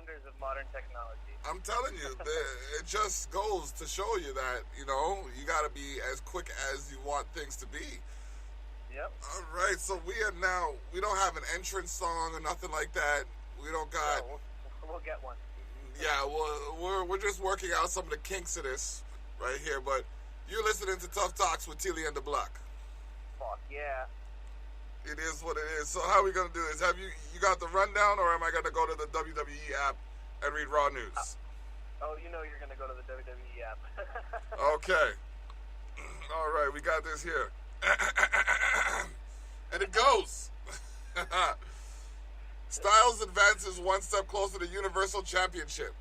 wonders of modern technology. I'm telling you, it just goes to show you that, you got to be as quick as you want things to be. Yep. All right, so we don't have an entrance song or nothing like that. We don't got... No, we'll get one. Yeah, we're just working out some of the kinks of this right here, but you're listening to Tough Talks with Tilly and the Block. Fuck yeah. It is what it is. So how are we going to do this? Have you got the rundown, or am I going to go to the WWE app and read Raw news? You're going to go to the WWE app. Okay. All right, we got this here. And it goes. Styles advances one step closer to Universal Championship.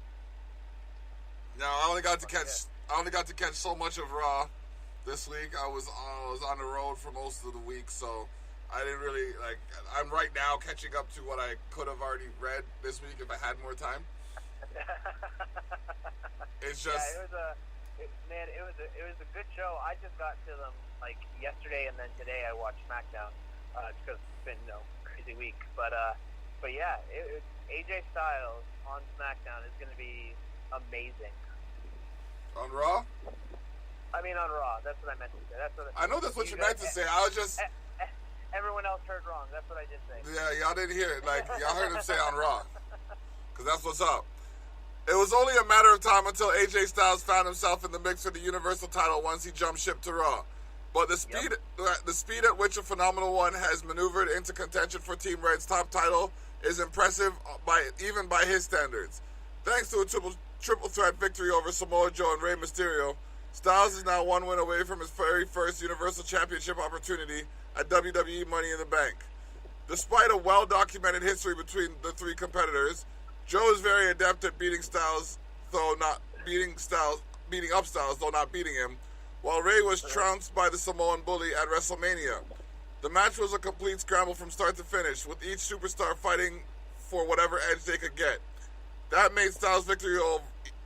Now, I only got to catch so much of Raw this week. I was on the road for most of the week, so I didn't really I'm right now catching up to what I could have already read this week if I had more time. It's just it was a good show. I just got to them yesterday, and then today I watched SmackDown because it's been crazy week. But yeah, AJ Styles on SmackDown is going to be amazing. On Raw? I mean on Raw. That's what I meant to say. I know that's what you meant to say. I was just... Everyone else heard wrong. That's what I did say. Yeah, y'all didn't hear it. Y'all heard him say on Raw. Because that's what's up. It was only a matter of time until AJ Styles found himself in the mix for the Universal title once he jumped ship to Raw. But the speed at which a Phenomenal One has maneuvered into contention for Team Red's top title is impressive even by his standards. Thanks to a triple threat victory over Samoa Joe and Rey Mysterio, Styles is now one win away from his very first Universal Championship opportunity at WWE Money in the Bank. Despite a well-documented history between the three competitors, Joe is very adept at beating up Styles, though not beating him, while Rey was trounced by the Samoan Bully at WrestleMania. The match was a complete scramble from start to finish, with each superstar fighting for whatever edge they could get. That made Styles' victory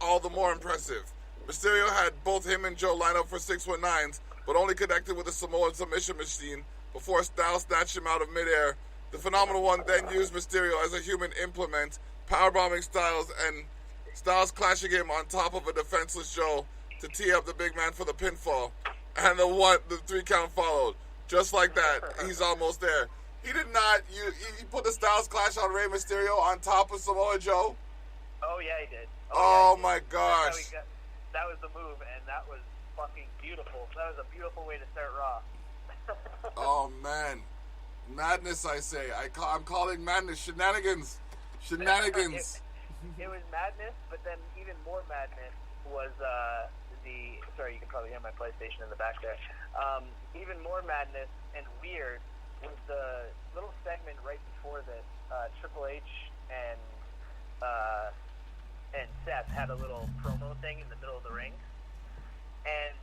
all the more impressive. Mysterio had both him and Joe line up for 619s, but only connected with the Samoan submission machine before Styles snatched him out of midair. The Phenomenal One then used Mysterio as a human implement, powerbombing Styles, and Styles clashing him on top of a defenseless Joe to tee up the big man for the pinfall. And the 3 count followed. Just like that, he's almost there. He did not. He put the Styles Clash on Rey Mysterio on top of Samoa Joe. Oh yeah, he did. My gosh. That was the move, and that was fucking beautiful. That was a beautiful way to start Raw. Oh man, madness! I say. I'm calling madness shenanigans. Shenanigans. It was madness, but then even more madness was Sorry, you can probably hear my PlayStation in the back there. Even more madness and weird was the little segment right before this. Triple H and Seth had a little promo thing in the middle of the ring, and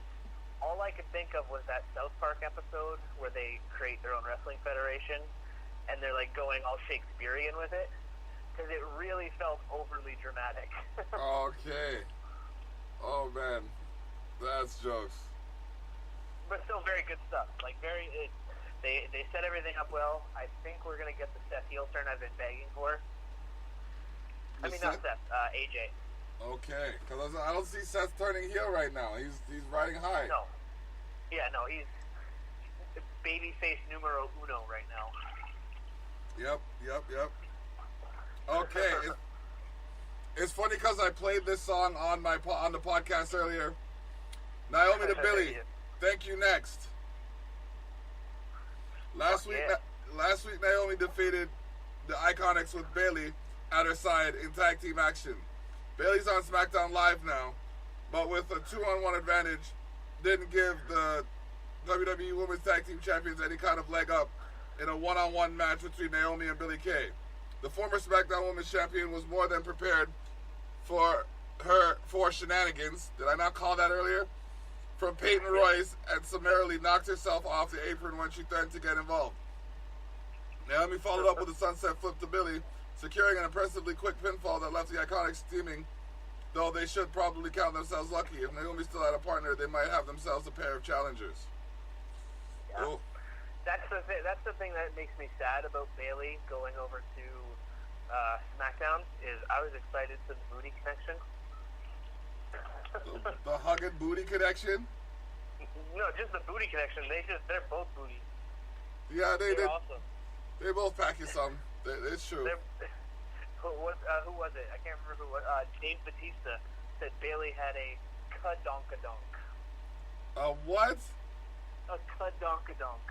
all I could think of was that South Park episode where they create their own wrestling federation, and they're going all Shakespearean with it, because it really felt overly dramatic. Okay. Oh man, that's jokes. But still very good stuff. They set everything up well. I think we're gonna get the Seth heel turn I've been begging for. Not Seth, AJ. Okay, because I don't see Seth turning heel right now. He's riding high. No. Yeah, no, he's babyface numero uno right now. Yep. Okay, it's funny because I played this song on the podcast earlier. Naomi to Billy, thank you next. Last week Naomi defeated the Iconics with Bayley at her side in tag team action. Bayley's on SmackDown Live now, but with a 2-on-1 advantage, didn't give the WWE Women's Tag Team Champions any kind of leg up in a one-on-one match between Naomi and Billie Kay. The former SmackDown Women's Champion was more than prepared for shenanigans. Did I not call that earlier? From Peyton Royce, and summarily knocked herself off the apron when she threatened to get involved. Naomi followed up with a sunset flip to Billie, securing an impressively quick pinfall that left the Iconics steaming, though they should probably count themselves lucky. If Naomi still had a partner, they might have themselves a pair of challengers. Yeah. That's the thing that makes me sad about Bayley going over to SmackDown is I was excited for the booty connection. The hug and booty connection? No, just the booty connection. They're both booty. Yeah, They're awesome. They both pack you some. It's true. Who was it? I can't remember who was. Dave Bautista said Bailey had a ka-donka-donk. A what? A ka-donka-donk.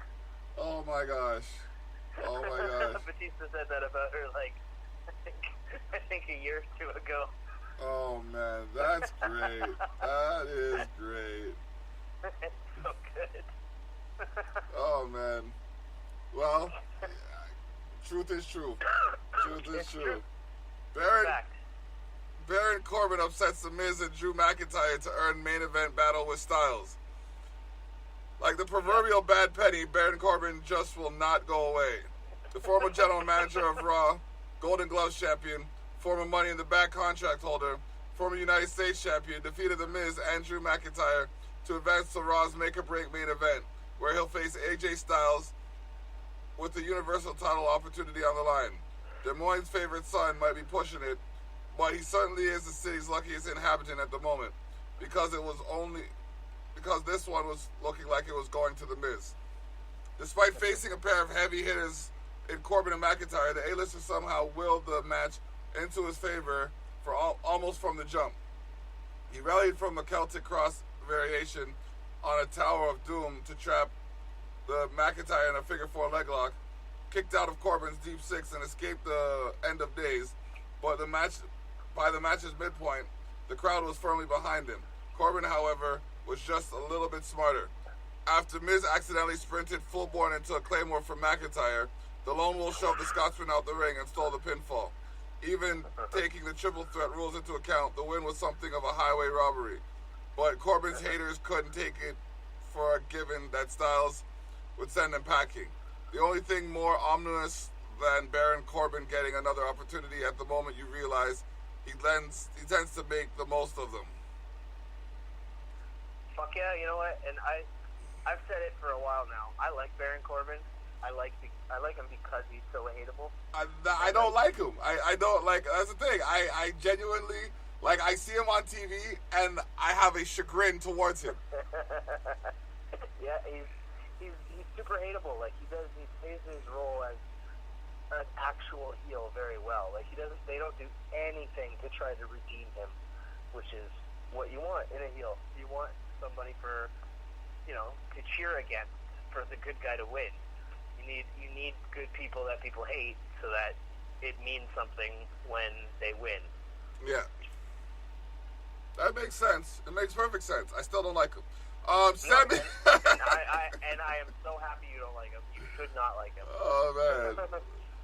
Oh my gosh. Oh my gosh. Batista said that about her, like, I think a year or two ago. Oh man, that's great. That is great. It's so good. Oh man. Well, truth is true. Truth is true. Baron Corbin upsets The Miz and Drew McIntyre to earn main event battle with Styles. Like the proverbial bad penny, Baron Corbin just will not go away. The former general manager of Raw, Golden Gloves champion, former Money in the Bank contract holder, former United States champion, defeated The Miz and Drew McIntyre to advance to Raw's make-or-break main event, where he'll face AJ Styles with the Universal title opportunity on the line. Des Moines' favorite son might be pushing it, but he certainly is the city's luckiest inhabitant at the moment, because this one was looking like it was going to The Miz. Despite facing a pair of heavy hitters in Corbin and McIntyre, the A-lister somehow willed the match into his favor for almost from the jump. He rallied from a Celtic Cross variation on a Tower of Doom to trap the McIntyre in a figure four leg lock, kicked out of Corbin's deep six and escaped the end of days, but by the match's midpoint, the crowd was firmly behind him. Corbin, however, was just a little bit smarter. After Miz accidentally sprinted full-born into a Claymore from McIntyre, the Lone Wolf shoved the Scotsman out the ring and stole the pinfall. Even taking the triple threat rules into account, the win was something of a highway robbery. But Corbin's haters couldn't take it for a given that Styles would send him packing. The only thing more ominous than Baron Corbin getting another opportunity at the moment you realize he tends to make the most of them. Fuck yeah, you know what? And I've said it for a while now. I like Baron Corbin. I like him because he's so hateable. I don't like him. I don't like. That's the thing. I genuinely like. I see him on TV and I have a chagrin towards him. Yeah, he's super hateable. Like he plays his role as an actual heel very well. Like they don't do anything to try to redeem him, which is what you want in a heel. You want somebody to cheer against, for the good guy to win. You need good people that people hate so that it means something when they win. Yeah. That makes sense. It makes perfect sense. I still don't like him. Sammy. and I am so happy you don't like him. You should not like him. Oh man.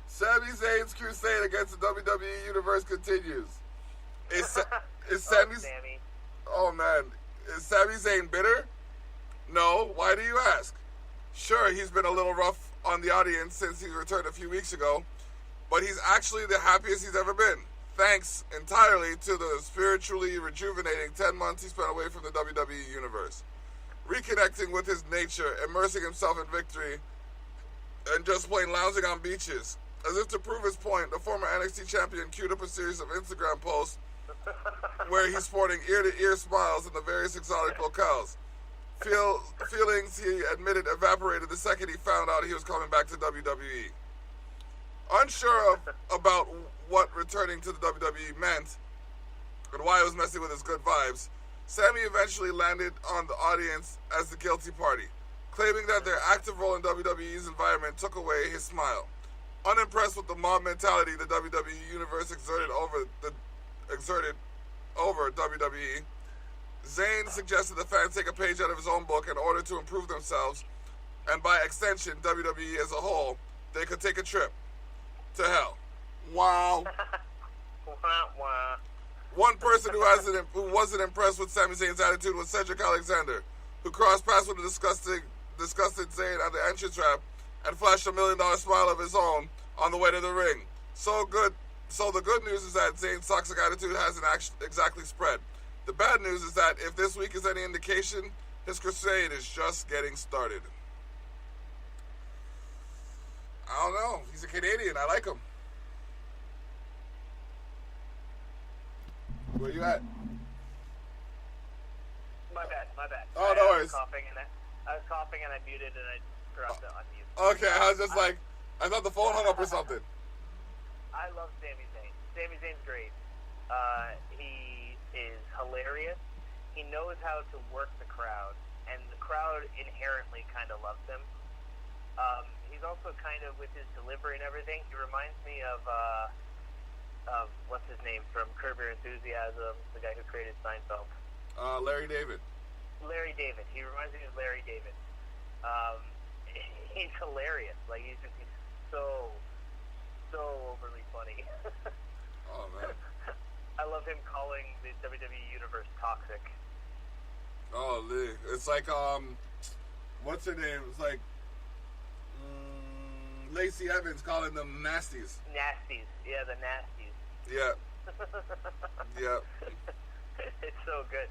Sami Zayn's crusade against the WWE Universe continues. Is Sami's? Sammy. Oh man, is Sami Zayn bitter? No. Why do you ask? Sure, he's been a little rough on the audience since he returned a few weeks ago, but he's actually the happiest he's ever been, thanks entirely to the spiritually rejuvenating 10 months he spent away from the WWE Universe. Reconnecting with his nature, immersing himself in victory, and just plain lounging on beaches. As if to prove his point, the former NXT champion queued up a series of Instagram posts where he's sporting ear-to-ear smiles in the various exotic locales. Feelings, he admitted, evaporated the second he found out he was coming back to WWE. Unsure about what returning to the WWE meant and why it was messing with his good vibes, Sami eventually landed on the audience as the guilty party, claiming that their active role in WWE's environment took away his smile. Unimpressed with the mob mentality the WWE Universe exerted over WWE, Zayn suggested the fans take a page out of his own book in order to improve themselves, and by extension, WWE as a whole, they could take a trip to hell. Wow. One person who wasn't impressed with Sami Zayn's attitude was Cedric Alexander, who crossed paths with the disgusted Zayn at the entrance ramp and flashed $1 million smile of his own on the way to the ring. So the good news is that Zayn's toxic attitude hasn't exactly spread. The bad news is that if this week is any indication, his crusade is just getting started. I don't know. He's a Canadian. I like him. Where you at? My bad. Oh, no worries. I was coughing and I muted and I forgot to unmute. Okay, I was just like, I thought the phone hung up or something. I love Sami Zayn. Sami Zayn's great. He is hilarious. He knows how to work the crowd, and the crowd inherently kind of loves him. He's also kind of, with his delivery and everything, he reminds me of what's his name from Curb Your Enthusiasm, the guy who created Seinfeld. Larry David. Larry David. He reminds me of Larry David. He's hilarious. Like, he's so overly funny. Oh, man. I love him calling the WWE Universe toxic. Oh, Lee. It's like, what's her name? It's like, Lacey Evans calling them nasties. Nasties. Yeah, the nasties. Yeah. Yeah. It's so good.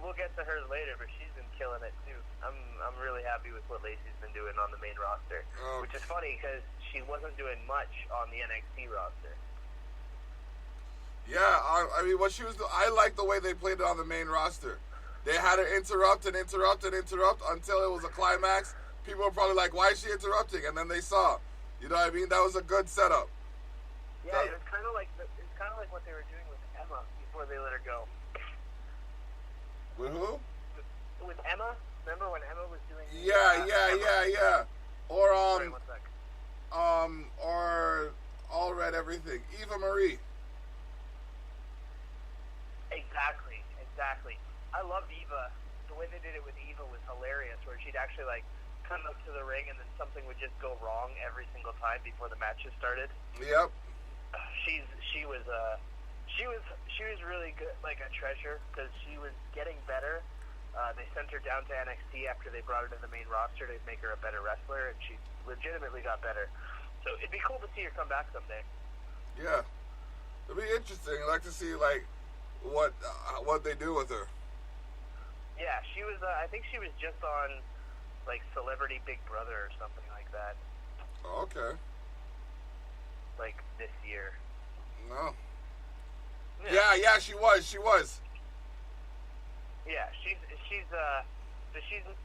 We'll get to her later, but she's been killing it too. I'm really happy with what Lacey's been doing on the main roster, which is funny because she wasn't doing much on the NXT roster. Yeah, I mean, what she was. I like the way they played it on the main roster. They had her interrupt until it was a climax. People were probably like, "Why is she interrupting?" And then they saw. You know what I mean? That was a good setup. Yeah, it was kind of like what they were doing with Emma before they let her go. With who? With Emma. Remember when Emma was doing? Yeah. Or Sorry, 1 sec. Or All Red Everything. Eva Marie. Exactly. I loved Eva. The way they did it with Eva was hilarious, where she'd actually like come up to the ring and then something would just go wrong every single time before the matches started. Yep. She was really good, like a treasure, because she was getting better. They sent her down to NXT after they brought her to the main roster to make her a better wrestler, and she legitimately got better. So it'd be cool to see her come back someday. Yeah, it'd be interesting. I'd like to see like what they do with her. Yeah, she was. I think she was just on like Celebrity Big Brother or something like that. Oh, okay. Like this year. No. Yeah, she was. Yeah, she's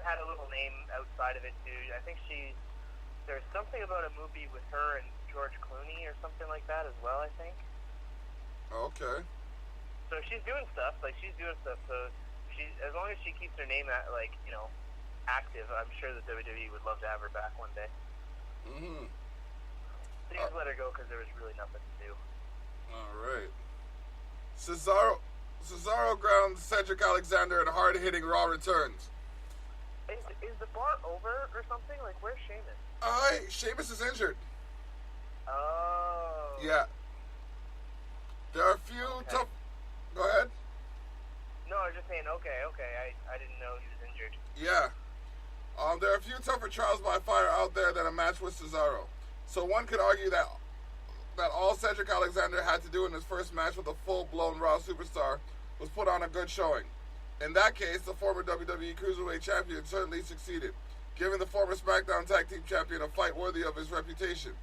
had a little name outside of it too. I think there's something about a movie with her and George Clooney or something like that as well, I think. Okay. So she's doing stuff. So as long as she keeps her name active, I'm sure that WWE would love to have her back one day. Mm-hmm. They just let her go because there was really nothing to do. All right. Cesaro grounds Cedric Alexander and hard-hitting Raw returns. Is the bar over or something? Like, where's Sheamus? Sheamus is injured. Oh. Yeah. There are a few tough... Go ahead. No, I was just saying, okay. I didn't know he was injured. Yeah. There are a few tougher trials by fire out there than a match with Cesaro. So one could argue that all Cedric Alexander had to do in his first match with a full-blown Raw superstar was put on a good showing. In that case, the former WWE Cruiserweight Champion certainly succeeded, giving the former SmackDown Tag Team Champion a fight worthy of his reputation.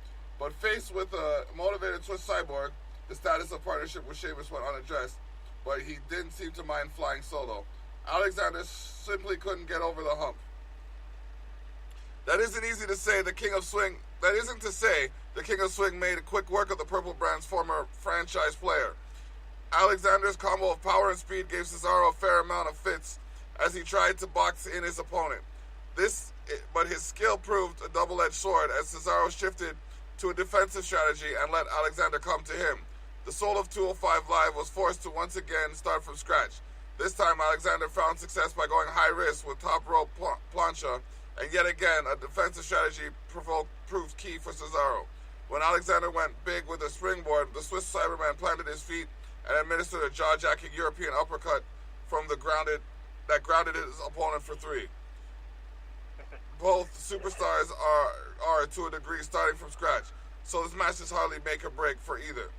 But faced with a motivated Swiss Cyborg, the status of partnership with Sheamus went unaddressed, but he didn't seem to mind flying solo. Alexander simply couldn't get over the hump. That isn't to say the King of Swing made quick work of the Purple Brand's former franchise player. Alexander's combo of power and speed gave Cesaro a fair amount of fits as he tried to box in his opponent. But his skill proved a double-edged sword as Cesaro shifted to a defensive strategy and let Alexander come to him. The soul of 205 Live was forced to once again start from scratch. This time, Alexander found success by going high risk with top rope plancha, and yet again, a defensive strategy proved key for Cesaro. When Alexander went big with a springboard, the Swiss Cyberman planted his feet and administered a jaw-jacking European uppercut that grounded his opponent for 3. Both superstars are to a degree starting from scratch, so this match is hardly make or break for either.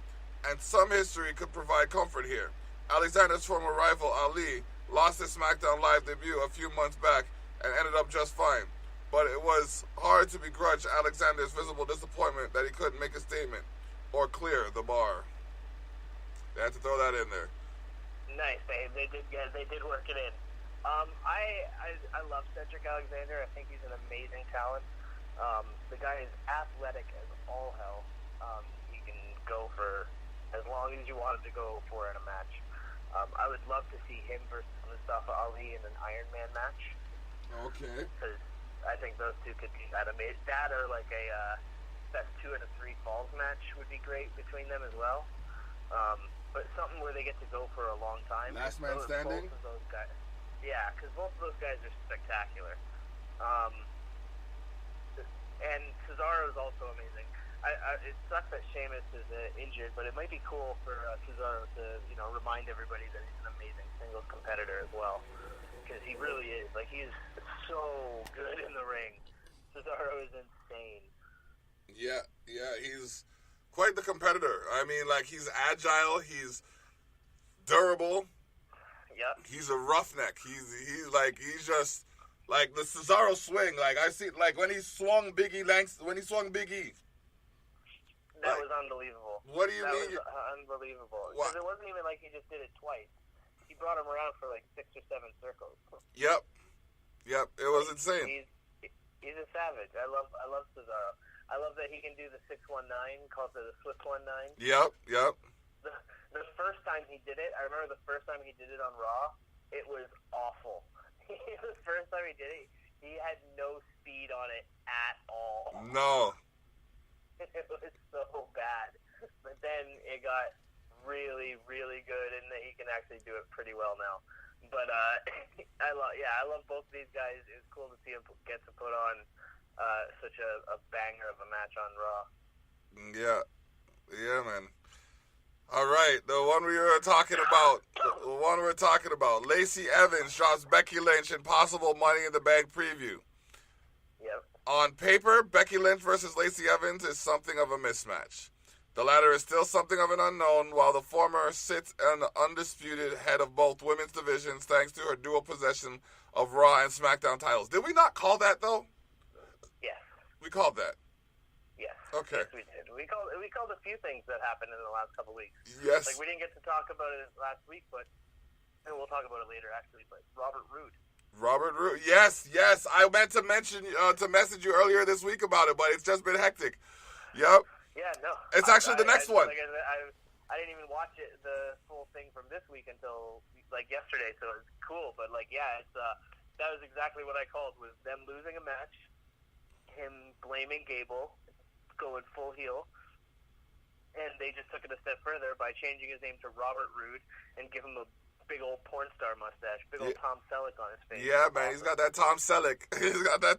And some history could provide comfort here. Alexander's former rival Ali lost his SmackDown Live debut a few months back and ended up just fine. But it was hard to begrudge Alexander's visible disappointment that he couldn't make a statement or clear the bar. They had to throw that in there. Nice. They did work it in. I love Cedric Alexander. I think he's an amazing talent. The guy is athletic as all hell. He can go for as long as you want him to go for in a match. I would love to see him versus Mustafa Ali in an Iron Man match. Okay. Because I think those two could be that amazing. That or like a best 2 out of 3 falls match would be great between them as well. But something where they get to go for a long time. Last man standing? Both of those guys. Yeah, because both of those guys are spectacular. And Cesaro is also amazing. It sucks that Sheamus is injured, but it might be cool for Cesaro to, remind everybody that he's an amazing singles competitor as well. Because he really is. Like, he's so good in the ring. Cesaro is insane. Yeah, he's quite the competitor. I mean, like, he's agile, he's durable. Yep. He's a roughneck. He's just like the Cesaro swing. Like I see, like when he swung Big E. That was unbelievable. What do you mean? That was unbelievable. Because it wasn't even like he just did it twice. He brought him around for like 6 or 7 circles. Yep. It was insane. He's a savage. I love Cesaro. I love that he can do the 619, called the Swift 19. Yep. The first time he did it, I remember the first time he did it on Raw, it was awful. The first time he did it, he had no speed on it at all. No. It was so bad. But then it got really, really good, and he can actually do it pretty well now. But I love both of these guys. It was cool to see him get to put on such a banger of a match on Raw. Yeah, man. All right, the one we were talking about. Lacey Evans drops Becky Lynch in possible Money in the Bank preview. Yep. On paper, Becky Lynch versus Lacey Evans is something of a mismatch. The latter is still something of an unknown, while the former sits an undisputed head of both women's divisions thanks to her dual possession of Raw and SmackDown titles. Did we not call that, though? Yes. We called that. Yes. Okay. Yes, we did. We called a few things that happened in the last couple of weeks. Yes. Like, we didn't get to talk about it last week, and we'll talk about it later, actually, but Robert Roode. Yes. I meant to message you earlier this week about it, but it's just been hectic. Yep. Yeah, no. It's actually the next one. Like I didn't even watch the full thing from this week until like yesterday, so it's cool. But like, yeah, it's that was exactly what I called, was them losing a match, him blaming Gable, going full heel, and they just took it a step further by changing his name to Robert Roode and give him a big old porn star mustache, big old Tom Selleck on his face. Yeah, man, he's got that Tom Selleck. He got a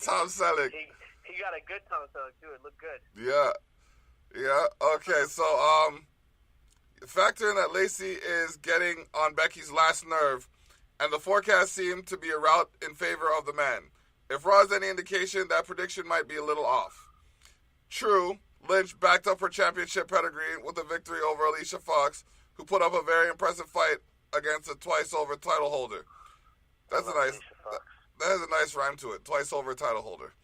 good Tom Selleck too. It looked good. Yeah. Okay, so factor in that Lacey is getting on Becky's last nerve, and the forecast seemed to be a rout in favor of the man. If Raw is any indication, that prediction might be a little off. True, Lynch backed up her championship pedigree with a victory over Alicia Fox, who put up a very impressive fight against a twice-over title holder. That has a nice rhyme to it, twice-over title holder.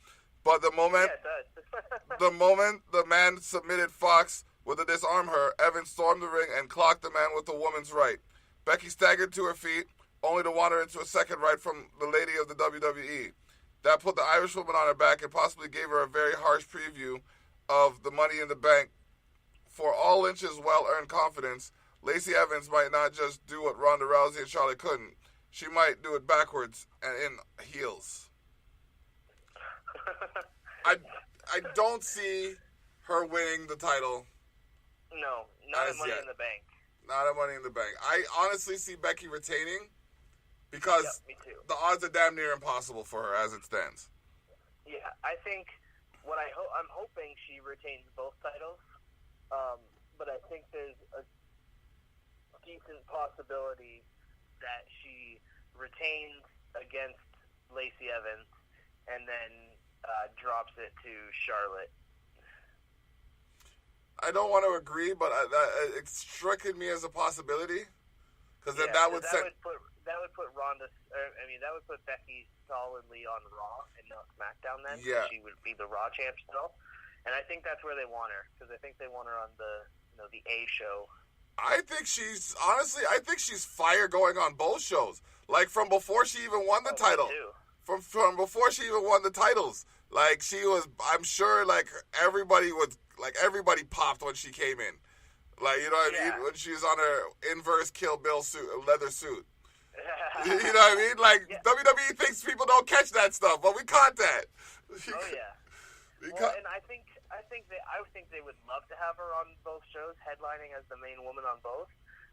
But the moment the man submitted Fox with a disarm her, Evans stormed the ring and clocked the man with the woman's right. Becky staggered to her feet, only to wander into a second right from the lady of the WWE. That put the Irish woman on her back and possibly gave her a very harsh preview of the Money in the Bank. For all Lynch's well-earned confidence, Lacey Evans might not just do what Ronda Rousey and Charlotte couldn't. She might do it backwards and in heels. I don't see her winning the title. No, not at Money in the Bank. Not at Money in the Bank. I honestly see Becky retaining because me too. The odds are damn near impossible for her as it stands. Yeah, I think I'm hoping she retains both titles, but I think there's a decent possibility that she retains against Lacey Evans and then drops it to Charlotte. I don't want to agree, but it's striking me as a possibility because then that would put Ronda. That would put Becky solidly on Raw and not SmackDown. Then she would be the Raw champ still, and I think that's where they want her because I think they want her on the A show I think she's fire going on both shows. Like from before she even won the title. Me too. From before she even won the titles. Like she was, I'm sure like everybody popped when she came in. Like, you know what I mean? When she was on her inverse Kill Bill suit, leather suit. You know what I mean? Like, WWE thinks people don't catch that stuff, but we caught that. Oh, yeah. And I think they would love to have her on both shows, headlining as the main woman on both.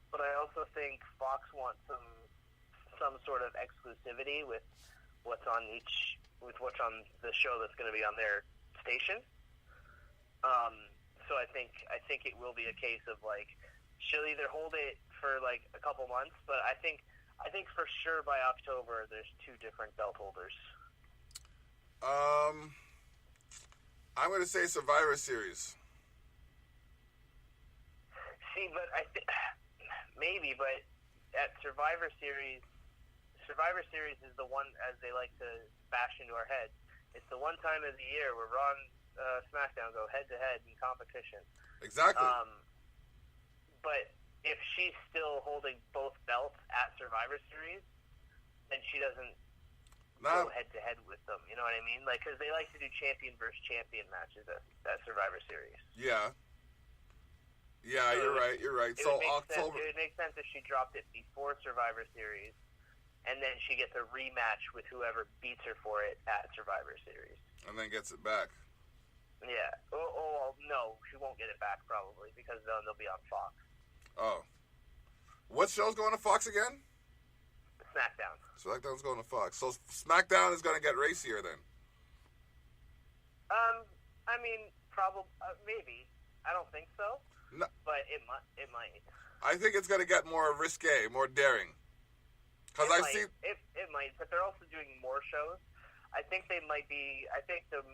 But I also think Fox wants some sort of exclusivity with what's on the show that's going to be on their station. So I think it will be a case of like she'll either hold it for like a couple months, but I think for sure by October there's two different belt holders. I'm going to say Survivor Series. See, but maybe, but at Survivor Series is the one, as they like to bash into our heads. It's the one time of the year where Raw and SmackDown go head-to-head in competition. Exactly. But if she's still holding both belts at Survivor Series, then she doesn't go head-to-head with them. You know what I mean? Like, because they like to do champion versus champion matches at Survivor Series. Yeah. Yeah, so you're right. So October. It would make sense if she dropped it before Survivor Series, and then she gets a rematch with whoever beats her for it at Survivor Series. And then gets it back. Yeah. Oh, no, she won't get it back probably because then they'll be on Fox. Oh. What show's going to Fox again? SmackDown. SmackDown's going to Fox. So SmackDown is going to get racier then? I mean, probably, maybe. I don't think so. No. But it might. I think it's going to get more risque, more daring. Because It might, but they're also doing more shows. I think the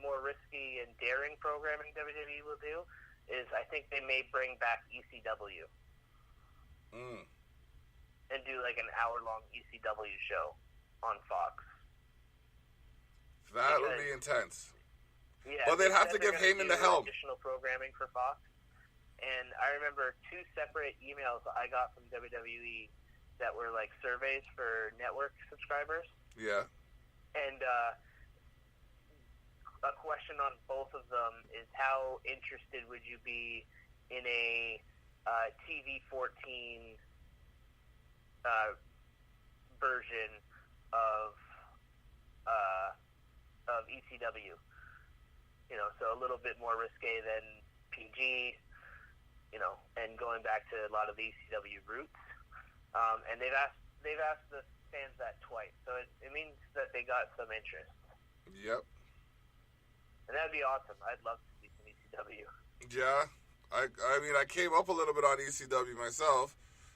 more risky and daring programming WWE will do is I think they may bring back ECW. And do like an hour-long ECW show on Fox. That would be intense. Yeah, but they'd have to give Heyman the helm. Additional programming for Fox. And I remember 2 separate emails I got from WWE that were like surveys for network subscribers. Yeah. And a question on both of them is how interested would you be in a TV-14 version of ECW? You know, so a little bit more risque than PG, you know, and going back to a lot of the ECW roots. And they've asked the fans that twice, so it means that they got some interest. Yep. And that'd be awesome. I'd love to see some ECW. Yeah. I mean, I came up a little bit on ECW myself.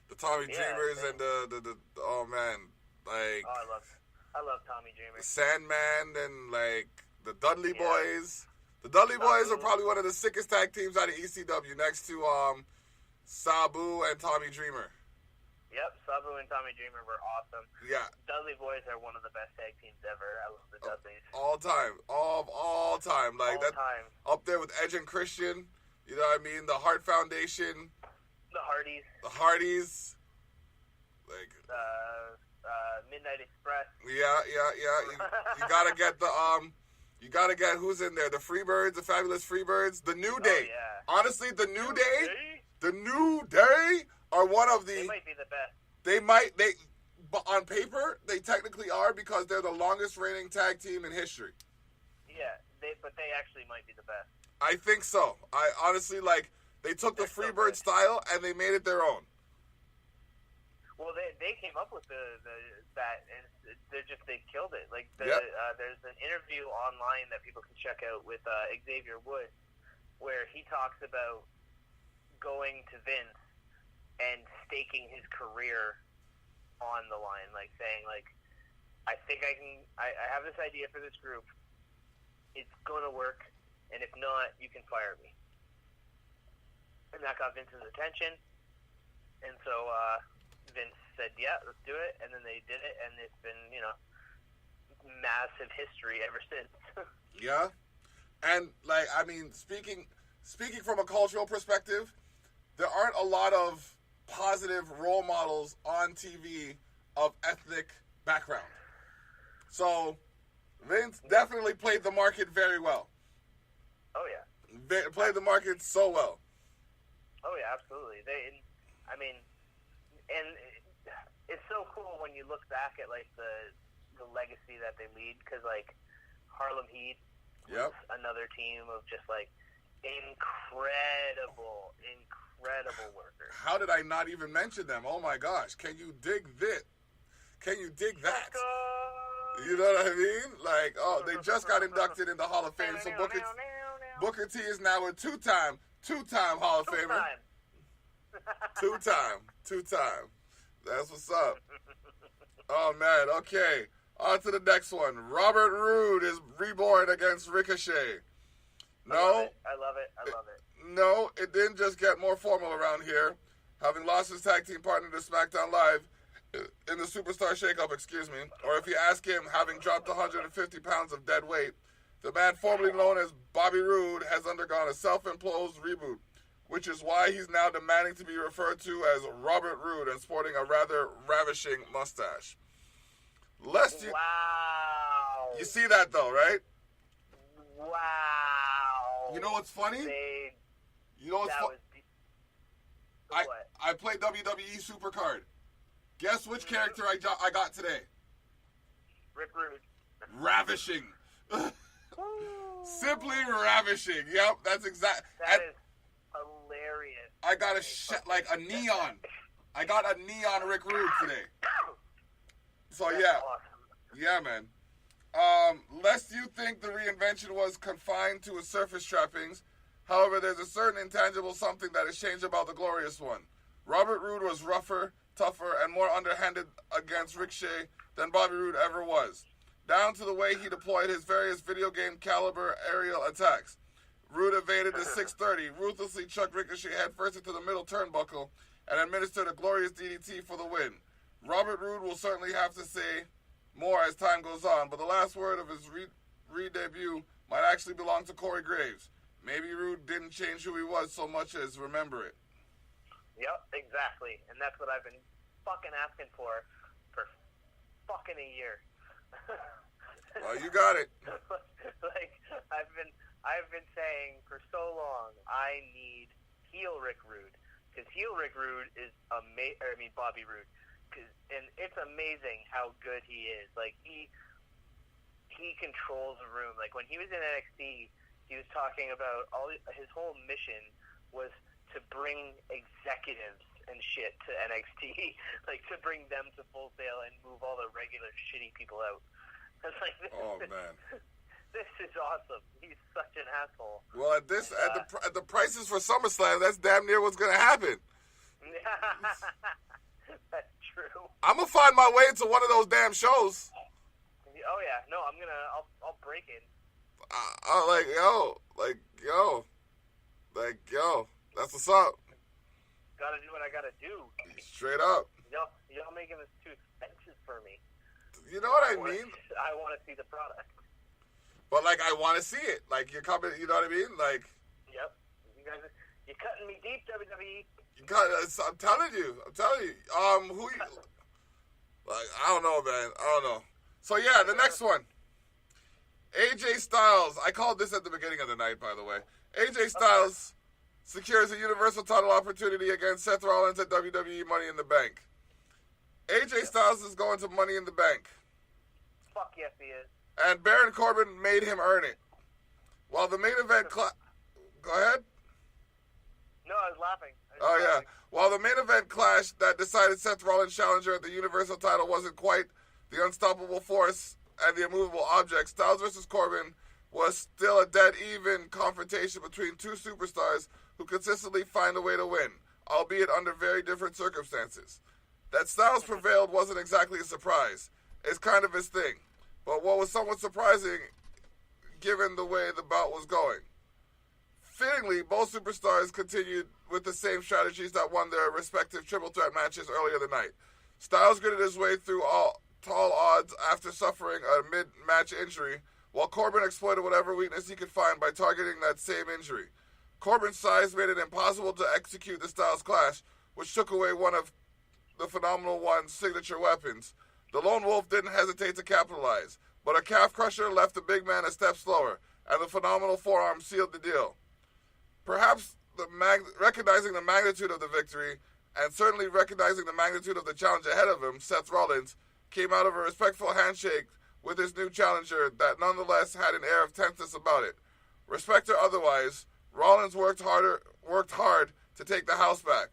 The Tommy Dreamers and the oh man, like. Oh, I love Tommy Dreamer. Sandman and like the Dudley Boys. The Dudley Boys are probably one of the sickest tag teams out of ECW, next to Sabu and Tommy Dreamer. Yep, Sabu and Tommy Dreamer were awesome. Yeah. Dudley Boys are one of the best tag teams ever. I love the Dudleys. All time. All time. Like all that time. Up there with Edge and Christian. You know what I mean? The Hart Foundation. The Hardys. The Hardys. Like Midnight Express. Yeah. You gotta get the you gotta get who's in there? The Freebirds, the Fabulous Freebirds, the New Day. Oh, yeah. Honestly, the New Day? The New Day are one of the. They might be the best. But on paper, they technically are because they're the longest reigning tag team in history. Yeah, but they actually might be the best. I think so. I honestly they took the Freebird style and they made it their own. Well, they came up with that, and they killed it. Like there's an interview online that people can check out with Xavier Woods, where he talks about going to Vince and staking his career on the line, like saying I think I have this idea for this group. It's going to work, and if not, you can fire me. And that got Vince's attention, and so Vince said, yeah, let's do it, and then they did it, and it's been, massive history ever since. Yeah. And, speaking from a cultural perspective, there aren't a lot of positive role models on TV of ethnic background. So Vince definitely played the market very well. Oh yeah. Played the market so well. Oh yeah, absolutely. And it's so cool when you look back at like the legacy that they lead, because like Harlem Heat was another team of just like incredible workers. How did I not even mention them? Oh my gosh! Can you dig this? Can you dig that? You know what I mean? Like, oh, they just got inducted in the Hall of Fame. So Booker T is now a two-time Hall of Famer. Two-time. That's what's up. Oh, man. Okay. On to the next one. Robert Roode is reborn against Ricochet. No. I love it. No, it didn't just get more formal around here. Having lost his tag team partner to SmackDown Live in the Superstar Shakeup, or if you ask him, having dropped 150 pounds of dead weight, the man formerly known as Bobby Roode has undergone a self-imposed reboot, which is why he's now demanding to be referred to as Robert Roode and sporting a rather ravishing mustache. Wow. You see that though, right? Wow. You know what's funny? I play WWE Supercard. Guess which character I got today? Rick Rude. Ravishing. Simply ravishing. Yep, that's exact. That is hilarious. I got a neon. I got a neon Rick Rude today. So that's yeah. Awesome. Yeah, man. Lest you think the reinvention was confined to its surface trappings, however, there's a certain intangible something that has changed about the glorious one. Robert Roode was rougher, tougher, and more underhanded against Ricochet than Bobby Roode ever was, down to the way he deployed his various video game caliber aerial attacks. Roode evaded the 630, ruthlessly chucked Ricochet headfirst into the middle turnbuckle, and administered a glorious DDT for the win. Robert Roode will certainly have to say more as time goes on, but the last word of his re-debut might actually belong to Corey Graves. Maybe Roode didn't change who he was so much as remember it. Yep, exactly. And that's what I've been fucking asking for fucking a year. Well, you got it. Like, I've been saying for so long, I need heel Rick Rude. Because heel Rick Rude is Bobby Roode. And it's amazing how good he is. Like, he controls the room. Like, when he was in NXT, he was talking about his whole mission was to bring executives and shit to NXT, like to bring them to Full Sail and move all the regular shitty people out. It's like, man, this is awesome. He's such an asshole. Well, at the prices for SummerSlam, that's damn near what's gonna happen. That's true. I'm gonna find my way to one of those damn shows. Oh yeah, no, I'll break in. Yo, that's what's up. Gotta do what I gotta do. Straight up. Y'all making this too expensive for me. You know what I mean? I want to see the product. But like, I want to see it. Like, you're coming. You know what I mean? Like. Yep. You guys, you're cutting me deep, WWE. I'm telling you. Who you? Like, I don't know, man. I don't know. So yeah, the next one. AJ Styles. I called this at the beginning of the night, by the way. AJ Styles secures a Universal title opportunity against Seth Rollins at WWE Money in the Bank. AJ Styles is going to Money in the Bank. Fuck yes, he is. And Baron Corbin made him earn it. While the main event... Go ahead. No, I was laughing. Yeah. While the main event clash that decided Seth Rollins' challenger at the Universal title wasn't quite the unstoppable force and the immovable object, Styles versus Corbin was still a dead-even confrontation between two superstars who consistently find a way to win, albeit under very different circumstances. That Styles prevailed wasn't exactly a surprise. It's kind of his thing. But what was somewhat surprising, given the way the bout was going. Fittingly, both superstars continued with the same strategies that won their respective triple threat matches earlier the night. Styles gritted his way through all tall odds after suffering a mid-match injury, while Corbin exploited whatever weakness he could find by targeting that same injury. Corbin's size made it impossible to execute the Styles clash, which took away one of the Phenomenal One's signature weapons. The Lone Wolf didn't hesitate to capitalize, but a calf crusher left the big man a step slower, and the phenomenal forearm sealed the deal. Perhaps recognizing the magnitude of the victory, and certainly recognizing the magnitude of the challenge ahead of him, Seth Rollins came out of a respectful handshake with his new challenger that nonetheless had an air of tenseness about it. Respect or otherwise, Rollins worked hard to take the house back.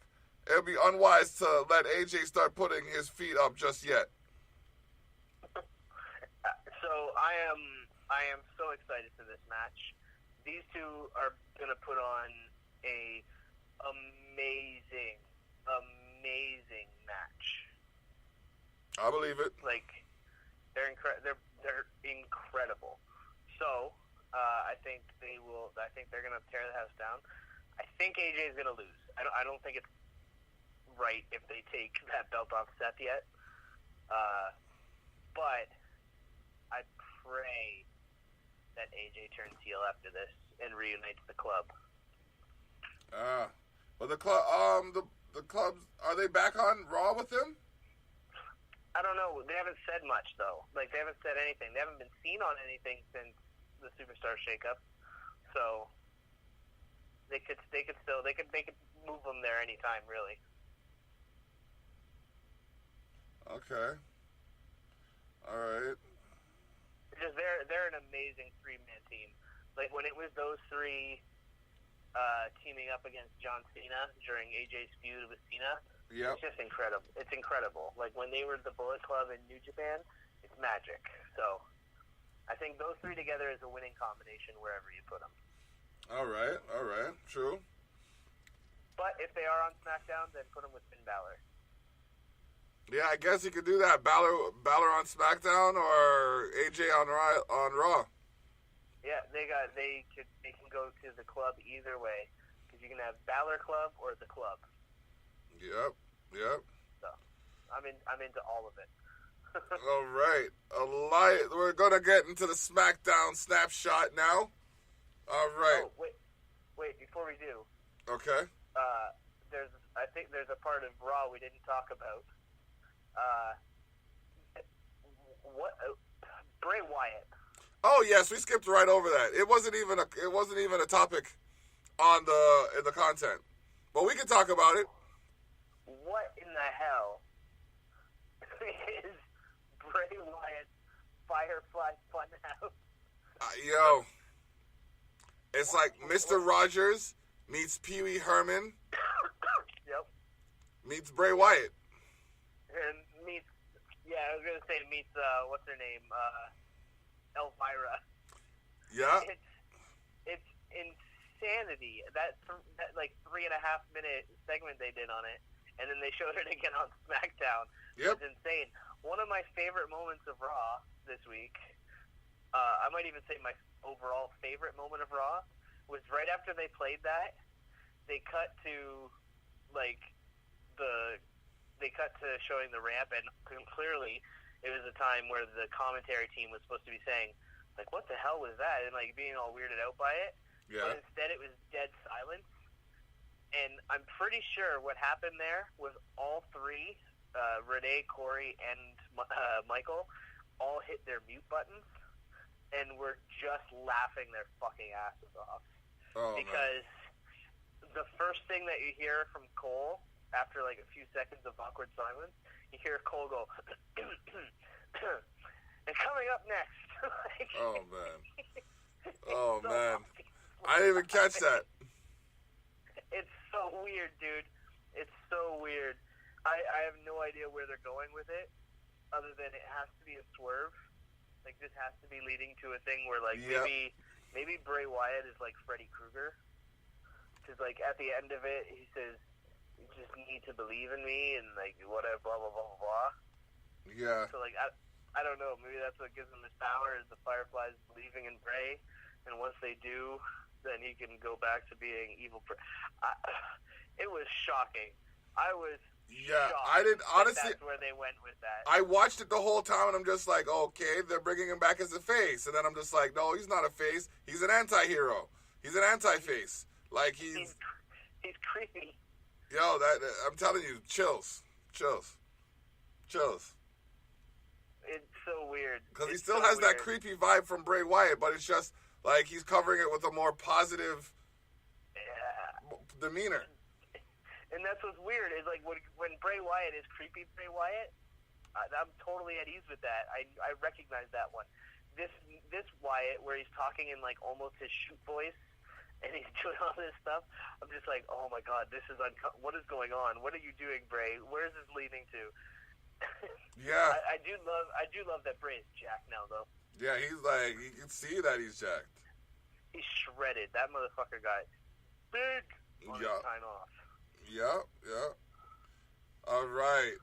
It would be unwise to let AJ start putting his feet up just yet. So I am so excited for this match. These two are going to put on a amazing match. I believe it. Like they're incredible. So I think they will. I think they're going to tear the house down. I think AJ is going to lose. I don't think it's right if they take that belt off Seth yet. But I pray that AJ turns heel after this and reunites the club. But the clubs, are they back on Raw with him? I don't know. They haven't said much though. Like they haven't said anything. They haven't been seen on anything since the Superstar shakeup. So they could move them there anytime, really. Okay. All right. Just they're an amazing 3-man team. Like when it was those three teaming up against John Cena during AJ's feud with Cena, yep. It's just incredible. It's incredible. Like when they were the Bullet Club in New Japan, it's magic. So I think those three together is a winning combination wherever you put them. All right, true. But if they are on SmackDown, then put them with Finn Balor. Yeah, I guess you could do that. Balor on SmackDown or AJ on Raw. Yeah, they can go to the club either way because you can have Balor Club or the club. Yep. So I'm into all of it. All right, we're gonna get into the SmackDown snapshot now. All right. Oh, wait! Before we do, okay. I think there's a part of Raw we didn't talk about. Bray Wyatt. Oh yes, we skipped right over that. It wasn't even a topic in the content, but we can talk about it. What in the hell is Bray Wyatt's Firefly Funhouse? Yo, it's like Mr. Rogers meets Pee Wee Herman. Yep. Meets Bray Wyatt. And meets what's her name? Elvira. Yeah. It's insanity. That like 3.5 minute segment they did on it, and then they showed it again on SmackDown. Yep. It's insane. One of my favorite moments of Raw this week, I might even say my overall favorite moment of Raw, was right after they played that. They cut to showing the ramp, and clearly it was a time where the commentary team was supposed to be saying, like, what the hell was that? And, like, being all weirded out by it. Yeah. But instead it was dead silence. And I'm pretty sure what happened there was all three, Renee, Corey, and Michael, all hit their mute buttons and were just laughing their fucking asses off. Oh, because the first thing that you hear from Cole after, like, a few seconds of awkward silence, you hear Cole go, and coming up next. Like, oh, man. Oh, so man. I didn't even catch that. It's so weird, dude. It's so weird. I have no idea where they're going with it, other than it has to be a swerve. Like, this has to be leading to a thing where, like, yep. maybe Bray Wyatt is like Freddy Krueger. Because, like, at the end of it, he says, you just need to believe in me, and, like, whatever, blah, blah, blah, blah, blah. Yeah. So, like, I don't know. Maybe that's what gives him his power, is the Fireflies believing in Bray. And once they do, then he can go back to being evil. It was shocking. I was shocked. I didn't, honestly. That's where they went with that. I watched it the whole time, and I'm just like, okay, they're bringing him back as a face. And then I'm just like, no, he's not a face. He's an anti-hero. He's an anti-face. Like, he's creepy. Yo, I'm telling you, chills. It's so weird. Because he still has that creepy vibe from Bray Wyatt, but it's just like he's covering it with a more positive demeanor. And that's what's weird is like when Bray Wyatt is creepy Bray Wyatt, I'm totally at ease with that. I recognize that one. This Wyatt where he's talking in like almost his shoot voice and he's doing all this stuff, I'm just like, oh my god, this is what is going on? What are you doing, Bray? Where is this leading to? Yeah. I do love that Bray is jacked now though. Yeah, he's like, you can see that he's jacked. He's shredded. That motherfucker got big on his time off. Yeah. All right.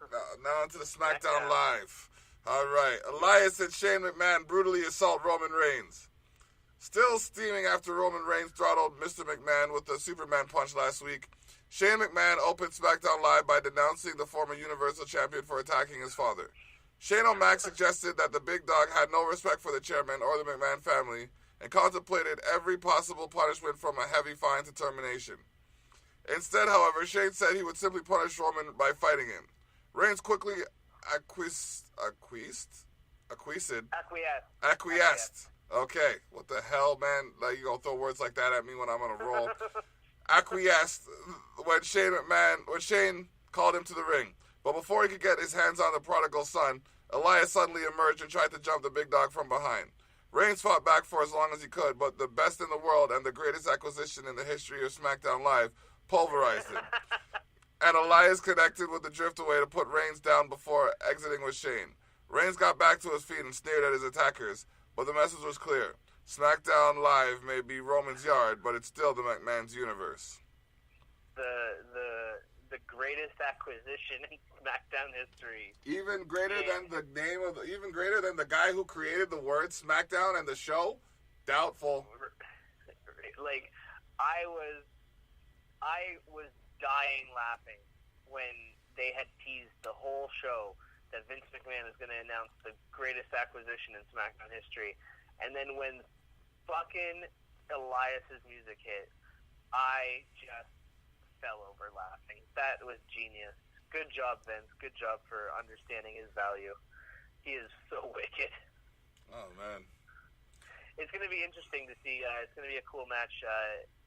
Now on to the SmackDown Live. All right. Elias and Shane McMahon brutally assault Roman Reigns. Still steaming after Roman Reigns throttled Mr. McMahon with the Superman punch last week, Shane McMahon opened SmackDown Live by denouncing the former Universal Champion for attacking his father. Shane O'Mac suggested that the big dog had no respect for the chairman or the McMahon family and contemplated every possible punishment from a heavy fine to termination. Instead, however, Shane said he would simply punish Roman by fighting him. Reigns quickly acquiesced. Okay, what the hell, man? Like, you gonna throw words like that at me when I'm on a roll? Acquiesced when Shane called him to the ring. But before he could get his hands on the prodigal son, Elias suddenly emerged and tried to jump the big dog from behind. Reigns fought back for as long as he could, but the best in the world and the greatest acquisition in the history of SmackDown Live pulverized him. And Elias connected with the drift away to put Reigns down before exiting with Shane. Reigns got back to his feet and sneered at his attackers, but the message was clear. SmackDown Live may be Roman's yard, but it's still the McMahon's universe. The greatest acquisition in SmackDown history. Even greater than the guy who created the word SmackDown and the show? Doubtful. Like, I was dying laughing when they had teased the whole show that Vince McMahon is going to announce the greatest acquisition in SmackDown history. And then when fucking Elias's music hit, I just fell over laughing. That was genius. Good job, Vince. Good job for understanding his value. He is so wicked. Oh, man. It's going to be interesting to see. It's going to be a cool match,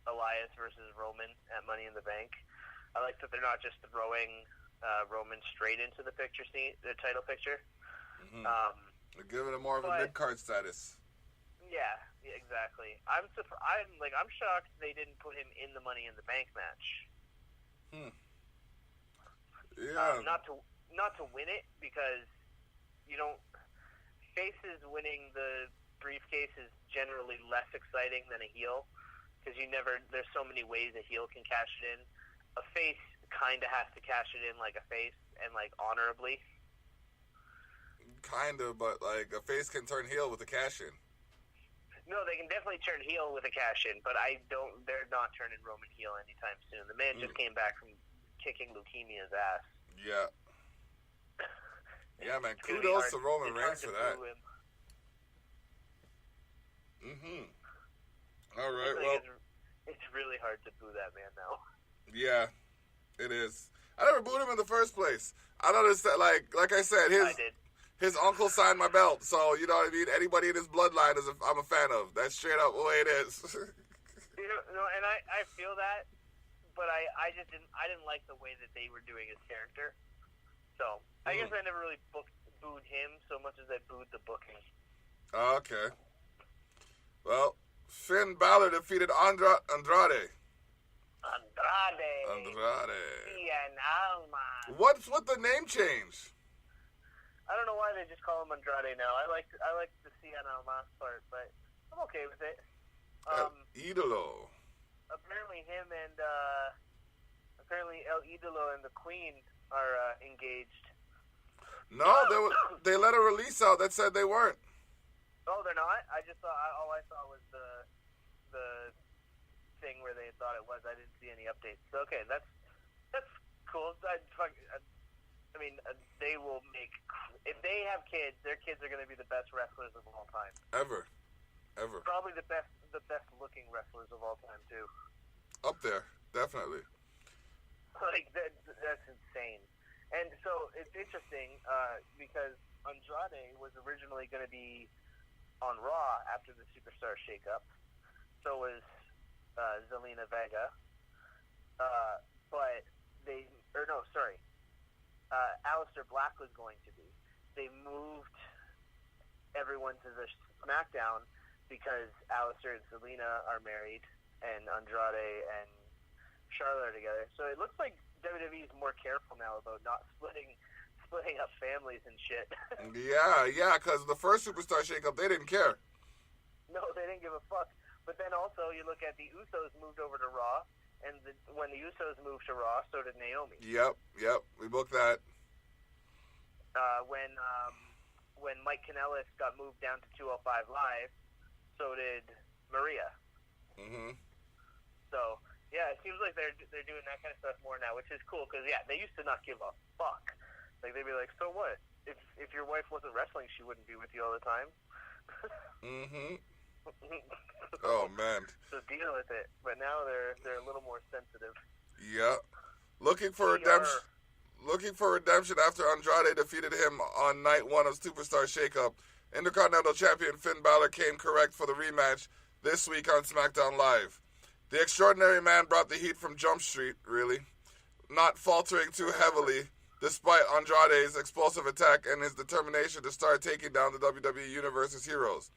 Elias versus Roman at Money in the Bank. I like that they're not just throwing Roman straight into the title picture. Mm-hmm. They're giving him more of a mid-card status. Yeah, exactly. I'm shocked they didn't put him in the Money in the Bank match. Yeah. Not to win it, because you don't. Faces winning the briefcase is generally less exciting than a heel, because there's so many ways a heel can cash it in. A face kind of has to cash it in like a face, and like honorably. Kind of, but like a face can turn heel with a cash in. No, they can definitely turn heel with a cash in, but they're not turning Roman heel anytime soon. The man just came back from kicking leukemia's ass. Yeah. Yeah, man. Kudos to Roman Reigns for that. All right, well. It's really hard to boo that man now. Yeah, it is. I never booed him in the first place. I noticed that, like I said, his uncle signed my belt, so you know what I mean. Anybody in his bloodline I'm a fan of. That's straight up the way it is. And I feel that, but I just didn't like the way that they were doing his character. So I guess I never really booed him so much as I booed the booking. Okay. Well, Finn Balor defeated Andrade. Andrade. What's with the name change? I don't know why they just call him Andrade now. I like the Cien Almas part, but I'm okay with it. El Idolo. Apparently him and El Idolo and the Queen are engaged. No, they let a release out that said they weren't. Oh, they're not? I just saw. All I saw was the thing where they thought it was. I didn't see any updates. So, okay, that's cool. I mean, they will make. If they have kids, their kids are going to be the best wrestlers of all time. Ever. Probably the best looking wrestlers of all time too. Up there, definitely. Like that's insane. And so it's interesting because Andrade was originally going to be on Raw after the Superstar shakeup. So was Zelina Vega. But Aleister Black was going to be. They moved everyone to the SmackDown because Aleister and Zelina are married, and Andrade and Charlotte are together. So it looks like WWE is more careful now about not splitting up families and shit. Yeah, because the first Superstar shakeup, they didn't care. No, they didn't give a fuck. But then also, you look at the Usos moved over to Raw, and when the Usos moved to Raw, so did Naomi. Yep, we booked that. When Mike Kanellis got moved down to 205 Live, so did Maria. Mm-hmm. So, yeah, it seems like they're doing that kind of stuff more now, which is cool, because, yeah, they used to not give a fuck. Like, they'd be like, so what? If your wife wasn't wrestling, she wouldn't be with you all the time. Mm-hmm. Oh, man. So deal with it. But now they're a little more sensitive. Yeah. Looking for redemption after Andrade defeated him on night one of Superstar Shakeup. Intercontinental Champion Finn Balor came correct for the rematch this week on SmackDown Live. The Extraordinary Man brought the heat from Jump Street, really, not faltering too heavily despite Andrade's explosive attack and his determination to start taking down the WWE Universe's heroes.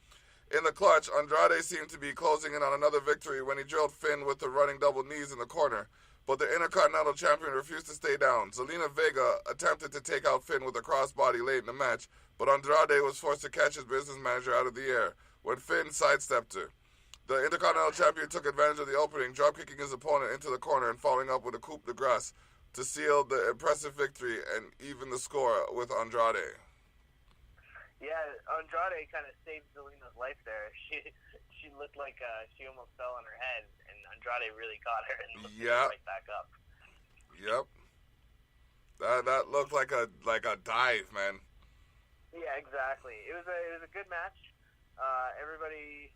In the clutch, Andrade seemed to be closing in on another victory when he drilled Finn with the running double knees in the corner, but the Intercontinental Champion refused to stay down. Zelina Vega attempted to take out Finn with a crossbody late in the match, but Andrade was forced to catch his business manager out of the air when Finn sidestepped her. The Intercontinental Champion took advantage of the opening, dropkicking his opponent into the corner and following up with a coup de grace to seal the impressive victory and even the score with Andrade. Yeah, Andrade kind of saved Zelina's life there. She looked like she almost fell on her head, and Andrade really caught her and lifted her right back up. Yep. That looked like a dive, man. Yeah, exactly. It was a good match. Everybody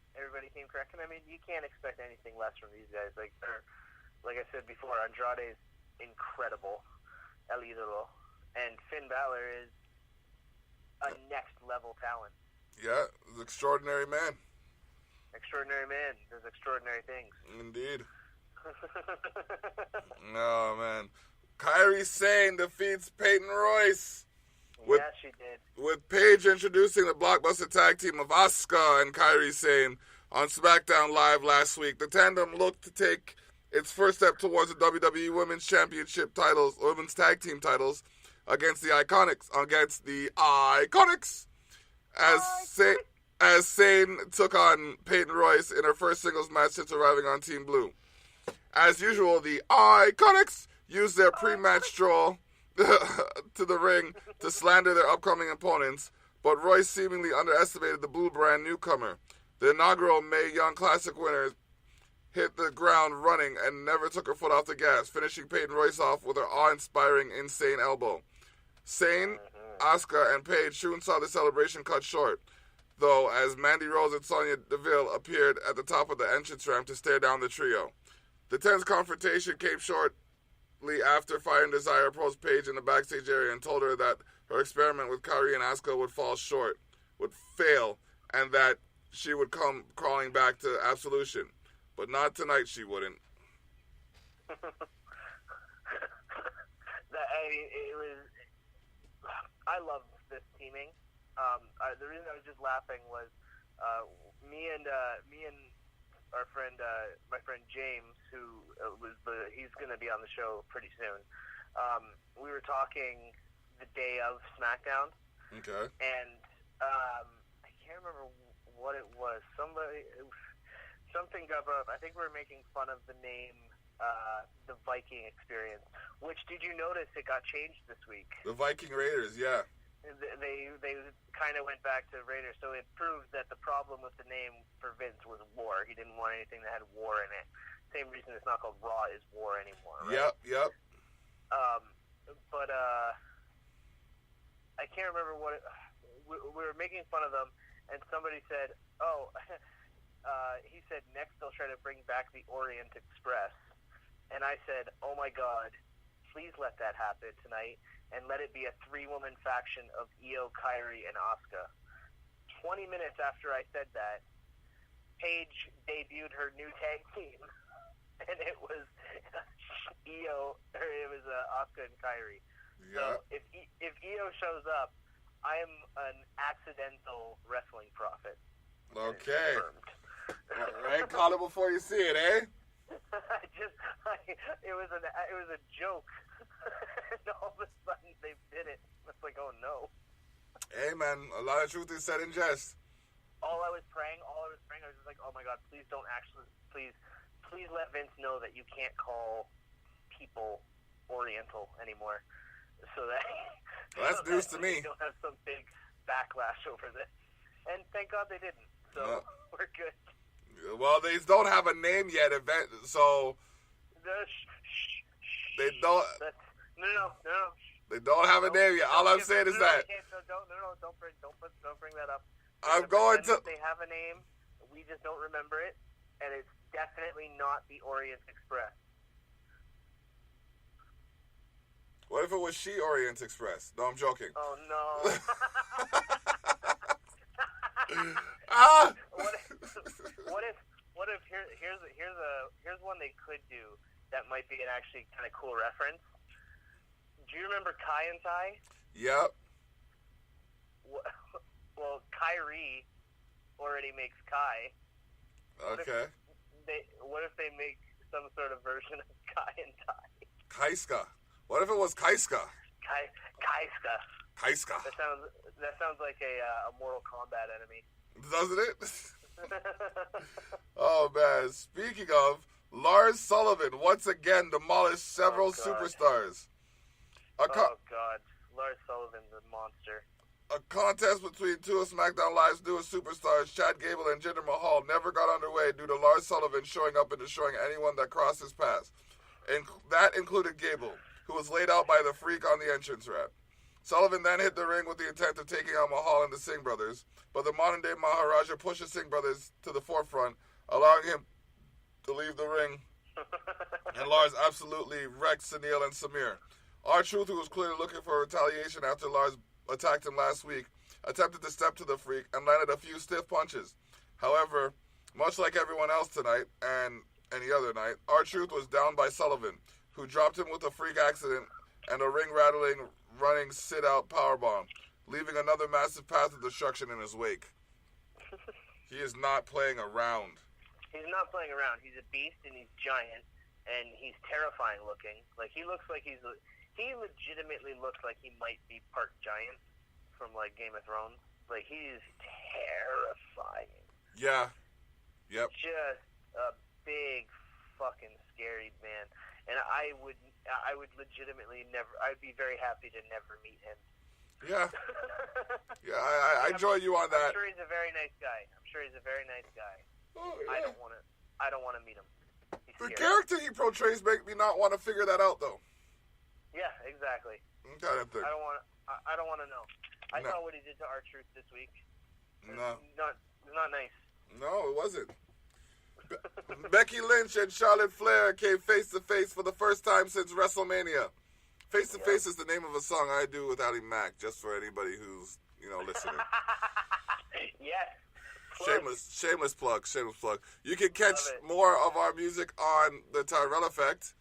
came correct, and I mean, you can't expect anything less from these guys. Like I said before, Andrade's incredible, El Idolo, and Finn Balor is a next level talent. Yeah, he's an extraordinary man. Extraordinary man does extraordinary things. Indeed. Oh, man. Kairi Sane defeats Peyton Royce. Yeah, she did. With Paige introducing the blockbuster tag team of Asuka and Kairi Sane on SmackDown Live last week, the tandem looked to take its first step towards the WWE Women's Championship titles, Women's Tag Team titles, against the Iconics. As Sane took on Peyton Royce in her first singles match since arriving on Team Blue. As usual, the Iconics used their pre-match stroll to the ring to slander their upcoming opponents, but Royce seemingly underestimated the Blue brand newcomer. The inaugural Mae Young Classic winner hit the ground running and never took her foot off the gas, finishing Peyton Royce off with her awe-inspiring insane elbow. Sane, Asuka, and Paige soon saw the celebration cut short, though, as Mandy Rose and Sonya Deville appeared at the top of the entrance ramp to stare down the trio. The tense confrontation came shortly after Fire and Desire approached Paige in the backstage area and told her that her experiment with Kairi and Asuka would fail, and that she would come crawling back to Absolution. But not tonight, she wouldn't. I love this teaming. The reason I was just laughing was me and our friend, my friend James, who he's going to be on the show pretty soon. We were talking the day of SmackDown. Okay. And I can't remember what it was. Something got brought up. I think we were making fun of the name, the Viking Experience. Which, did you notice it got changed this week? The Viking Raiders, yeah. They kind of went back to Raiders, so it proved that the problem with the name for Vince was war. He didn't want anything that had war in it. Same reason it's not called Raw is War anymore, right? Yep. But I can't remember what we were making fun of them, and somebody said, he said next they'll try to bring back the Orient Express, and I said, oh my God, please let that happen tonight, and let it be a 3-woman faction of Io, Kairi, and Asuka. 20 minutes after I said that, Paige debuted her new tag team, and it was Asuka and Kairi. Yeah. So if Io shows up, I am an accidental wrestling prophet. Okay. All right, call it before you see it, eh? It was a joke, and all of a sudden they did it. It's like, oh no. Hey man, a lot of truth is said in jest. All I was praying, I was just like, oh my God, please don't please let Vince know that you can't call people Oriental anymore, so that Well, that's news to me. You don't have some big backlash over this, and thank God they didn't. So we're good. Well, they don't have a name yet, so they don't. No. They don't have a name yet. All I'm saying is that don't bring that up. I'm going to. They have a name. We just don't remember it, and it's definitely not the Orient Express. What if it was She Orient Express? No, I'm joking. Oh no. What if here's one they could do that might be an actually kind of cool reference. Do you remember Kai and Tai? Yep. Well, Kyrie already makes Kai. Okay. What if they make some sort of version of Kai and Tai? Kaiska. What if it was Kaiska? Kaiska. Kaiska. That sounds like a Mortal Kombat enemy. Doesn't it? Oh man. Speaking of, Lars Sullivan once again demolished several superstars. Oh God, Lars Sullivan's a monster. A contest between two of SmackDown Live's newest superstars, Chad Gable and Jinder Mahal, never got underway due to Lars Sullivan showing up and destroying anyone that crossed his path. And that included Gable, who was laid out by the Freak on the entrance ramp. Sullivan then hit the ring with the intent of taking out Mahal and the Singh brothers, but the modern-day Maharaja pushed the Singh brothers to the forefront, allowing him to leave the ring, and Lars absolutely wrecked Sunil and Samir. R-Truth, who was clearly looking for retaliation after Lars attacked him last week, attempted to step to the Freak and landed a few stiff punches. However, much like everyone else tonight and any other night, R-Truth was down by Sullivan, who dropped him with a freak accident and a ring-rattling, running sit-out powerbomb, leaving another massive path of destruction in his wake. He is not playing around. He's not playing around. He's a beast and he's giant and he's terrifying looking. Like he legitimately looks like he might be part giant from like Game of Thrones. Like he's terrifying. Yeah. Yep. Just a big fucking scary man. And I would legitimately never. I'd be very happy to never meet him. Yeah. Yeah, I join you on that. I'm sure he's a very nice guy. Oh, yeah. I don't want to meet him. The character he portrays make me not want to figure that out, though. Yeah, exactly. Kind of thing. I don't want to know. I saw what he did to R-Truth this week. No. Not nice. No, it wasn't. Becky Lynch and Charlotte Flair came face-to-face for the first time since WrestleMania. Face-to-Face is the name of a song I do with Ali Mack, just for anybody who's, listening. Yes. Shameless plug. You can catch more of our music on the Tyrell Effect.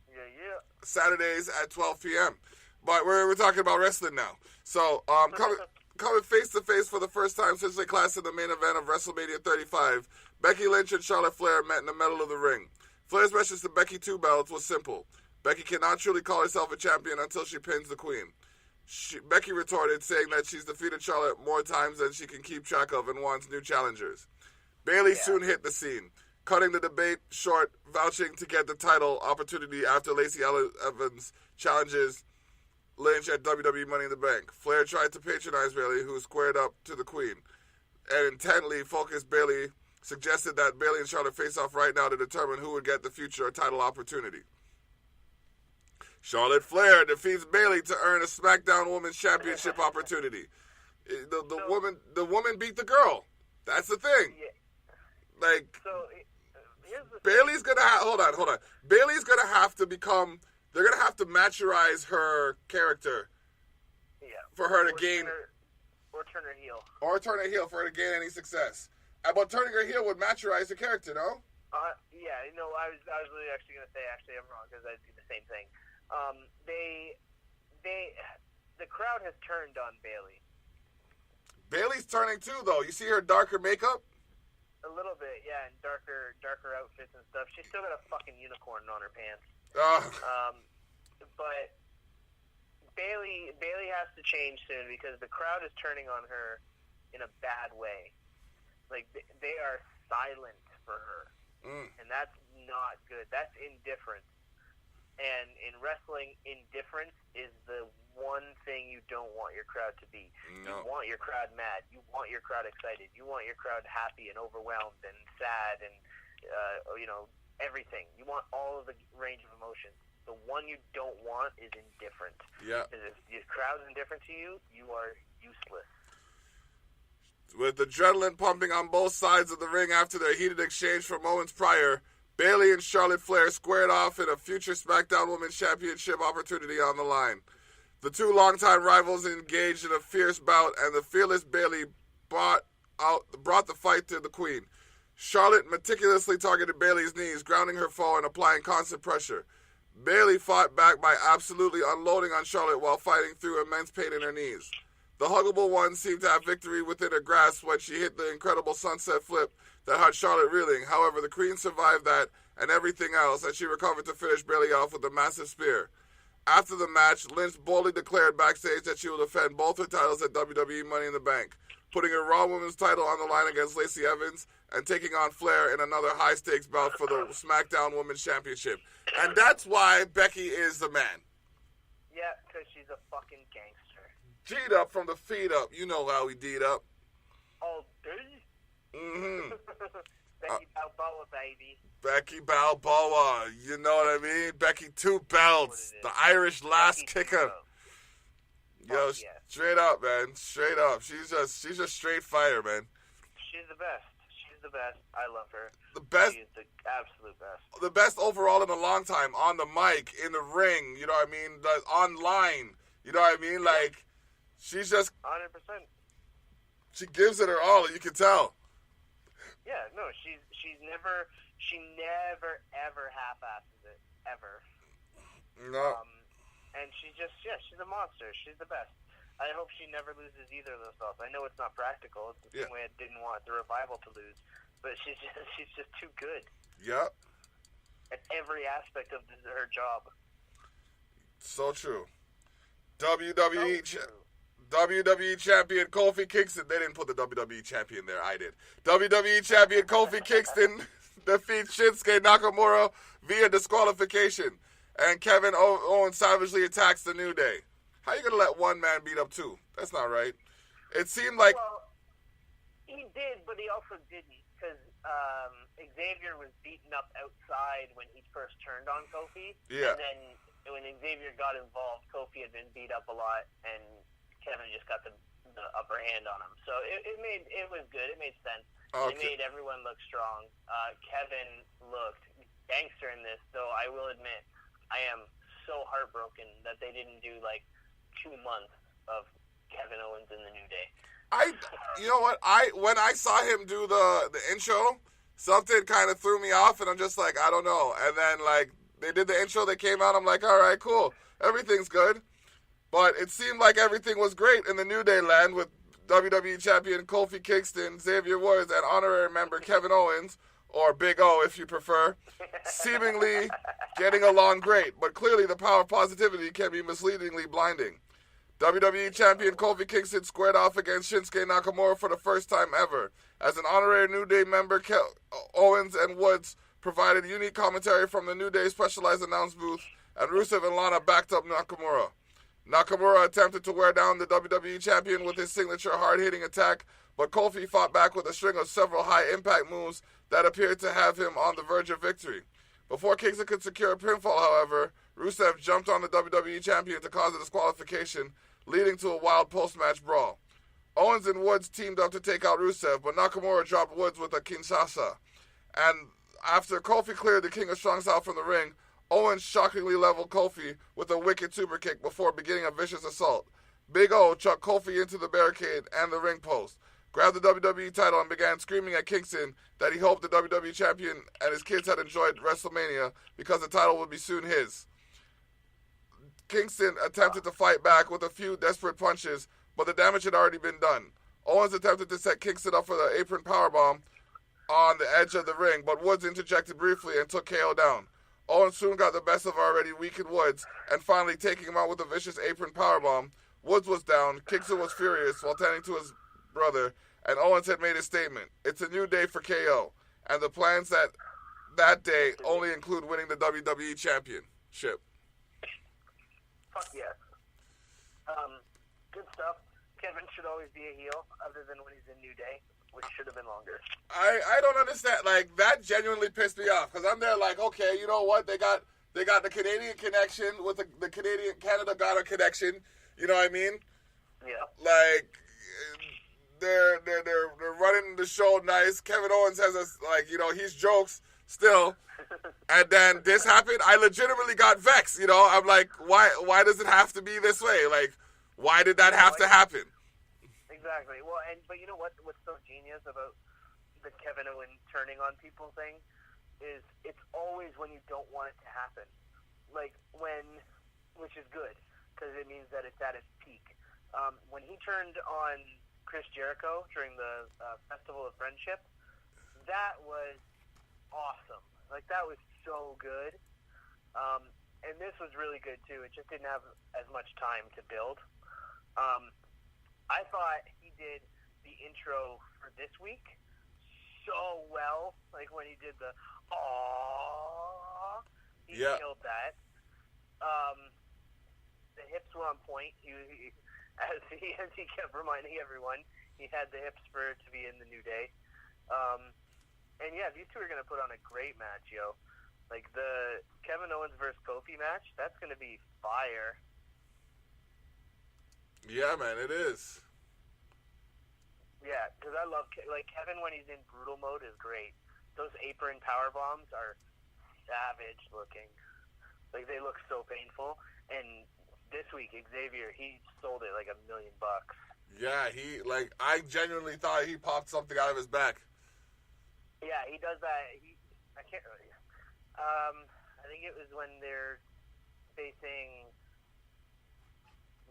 Yeah. Saturdays at 12 p.m. But we're talking about wrestling now. So, coming face-to-face for the first time since they clashed in the main event of WrestleMania 35, Becky Lynch and Charlotte Flair met in the middle of the ring. Flair's message to Becky Two Belts was simple. Becky cannot truly call herself a champion until she pins the Queen. Becky retorted, saying that she's defeated Charlotte more times than she can keep track of and wants new challengers. Bayley soon hit the scene, cutting the debate short, vouching to get the title opportunity after Lacey Evans challenges Lynch at WWE Money in the Bank. Flair tried to patronize Bayley, who squared up to the Queen, and intently focused Bayley, suggested that Bayley and Charlotte face off right now to determine who would get the future title opportunity. Charlotte Flair defeats Bayley to earn a SmackDown Women's Championship opportunity. The woman beat the girl. That's the thing. Yeah. Bayley's gonna hold on. Bayley's gonna have to become they're gonna have to maturize her character. Yeah. For her to gain. Turn her heel. Or turn her heel for her to gain any success. But turning her heel would maturize the character, no? Yeah, you know, I was really actually going to say, I'm wrong, because I'd do the same thing. The crowd has turned on Bayley. Bayley's turning too, though. You see her darker makeup? A little bit, yeah, and darker outfits and stuff. She's still got a fucking unicorn on her pants. But Bayley has to change soon because the crowd is turning on her in a bad way. Like, they are silent for her. And that's not good. That's indifference. And in wrestling, indifference is the one thing you don't want your crowd to be. No. You want your crowd mad. You want your crowd excited. You want your crowd happy and overwhelmed and sad and, everything. You want all of the range of emotions. The one you don't want is indifferent. Yeah. Because if your crowd's indifferent to you, you are useless. With adrenaline pumping on both sides of the ring after their heated exchange from moments prior, Bayley and Charlotte Flair squared off in a future SmackDown Women's Championship opportunity on the line. The two longtime rivals engaged in a fierce bout, and the fearless Bayley brought the fight to the Queen. Charlotte meticulously targeted Bayley's knees, grounding her foe and applying constant pressure. Bayley fought back by absolutely unloading on Charlotte while fighting through immense pain in her knees. The huggable one seemed to have victory within her grasp when she hit the incredible sunset flip that had Charlotte reeling. However, the Queen survived that and everything else as she recovered to finish Bayley off with a massive spear. After the match, Lynch boldly declared backstage that she will defend both her titles at WWE Money in the Bank, putting her Raw Women's title on the line against Lacey Evans and taking on Flair in another high-stakes bout for the SmackDown Women's Championship. And that's why Becky is the man. Yeah, because she's a fucking gangster. G'd up from the feet up. You know how we D'd up. Oh, dude. Mm-hmm. Becky Balboa, baby. Becky Balboa. You know what I mean? Becky Two Belts. The Irish last kicker. Yo, straight up, man. Straight up. She's just straight fire, man. She's the best. The best. I love her. The best. She's the absolute best. The best overall in a long time. On the mic, in the ring, you know what I mean? Online, you know what I mean? Like, she's just 100%. She gives it her all, you can tell. Yeah, no, she never ever half-asses it, ever. No. And she's a monster. She's the best. I hope she never loses either of those belts. I know it's not practical. It's the same way I didn't want the Revival to lose, but she's just too good. Yeah. At every aspect of her job. So true. WWE Champion Kofi Kingston. They didn't put the WWE Champion there. I did. WWE Champion Kofi Kingston defeats Shinsuke Nakamura via disqualification, and Kevin Owens savagely attacks the New Day. How you gonna let one man beat up two? That's not right. It seemed like... Well, he did, but he also didn't, because Xavier was beaten up outside when he first turned on Kofi. Yeah. And then when Xavier got involved, Kofi had been beat up a lot, and Kevin just got the upper hand on him. So it was good. It made sense. Okay. It made everyone look strong. Kevin looked gangster in this, though I will admit, I am so heartbroken that they didn't do, 2 months of Kevin Owens in the New Day. You know what? When I saw him do the intro, something kind of threw me off, and I'm just like, I don't know. And then, they did the intro, they came out, I'm like, all right, cool. Everything's good. But it seemed like everything was great in the New Day land with WWE Champion Kofi Kingston, Xavier Woods, and honorary member Kevin Owens, or Big O if you prefer, seemingly getting along great. But clearly the power of positivity can be misleadingly blinding. WWE Champion Kofi Kingston squared off against Shinsuke Nakamura for the first time ever. As an honorary New Day member, Owens and Woods provided unique commentary from the New Day specialized announce booth, and Rusev and Lana backed up Nakamura. Nakamura attempted to wear down the WWE Champion with his signature hard-hitting attack, but Kofi fought back with a string of several high-impact moves that appeared to have him on the verge of victory. Before Kingston could secure a pinfall, however, Rusev jumped on the WWE Champion to cause a disqualification, leading to a wild post-match brawl. Owens and Woods teamed up to take out Rusev, but Nakamura dropped Woods with a Kinshasa. And after Kofi cleared the King of Strong Style from the ring, Owens shockingly leveled Kofi with a wicked super kick before beginning a vicious assault. Big O chucked Kofi into the barricade and the ring post, grabbed the WWE title and began screaming at Kingston that he hoped the WWE champion and his kids had enjoyed WrestleMania because the title would be soon his. Kingston attempted to fight back with a few desperate punches, but the damage had already been done. Owens attempted to set Kingston up for the apron powerbomb on the edge of the ring, but Woods interjected briefly and took KO down. Owens soon got the best of already weakened Woods, and finally taking him out with a vicious apron powerbomb. Woods was down, Kingston was furious while tending to his brother, and Owens had made a statement. It's a new day for KO, and the plans that day only include winning the WWE Championship. Fuck yes. Good stuff. Kevin should always be a heel, other than when he's in New Day, which should have been longer. I don't understand. Like, that genuinely pissed me off, because I'm there like, okay, you know what? They got the Canadian connection with the Canadian Canada got a connection. You know what I mean? Yeah. Like, they're running the show nice. Kevin Owens has he's jokes still. And then this happened. I legitimately got vexed. You know, I'm like, why does it have to be this way? Like, why did that have to happen? Exactly. Well, but you know what's so genius about the Kevin Owens turning on people thing is it's always when you don't want it to happen. Like which is good because it means that it's at its peak. When he turned on Chris Jericho during the Festival of Friendship, that was awesome. Like, that was so good. And this was really good, too. It just didn't have as much time to build. I thought he did the intro for this week so well. Like, when he did the aww, he killed that. The hips were on point. As he kept reminding everyone, he had the hips for it to be in the New Day. And yeah, these two are going to put on a great match, yo. Like, the Kevin Owens versus Kofi match, that's going to be fire. Yeah, man, it is. Yeah, because I love, Kevin when he's in brutal mode is great. Those apron power bombs are savage looking. Like, they look so painful. And this week, Xavier, he sold it like $1 million. Yeah, I genuinely thought he popped something out of his back. Yeah, he does that. I can't really. I think it was when they're facing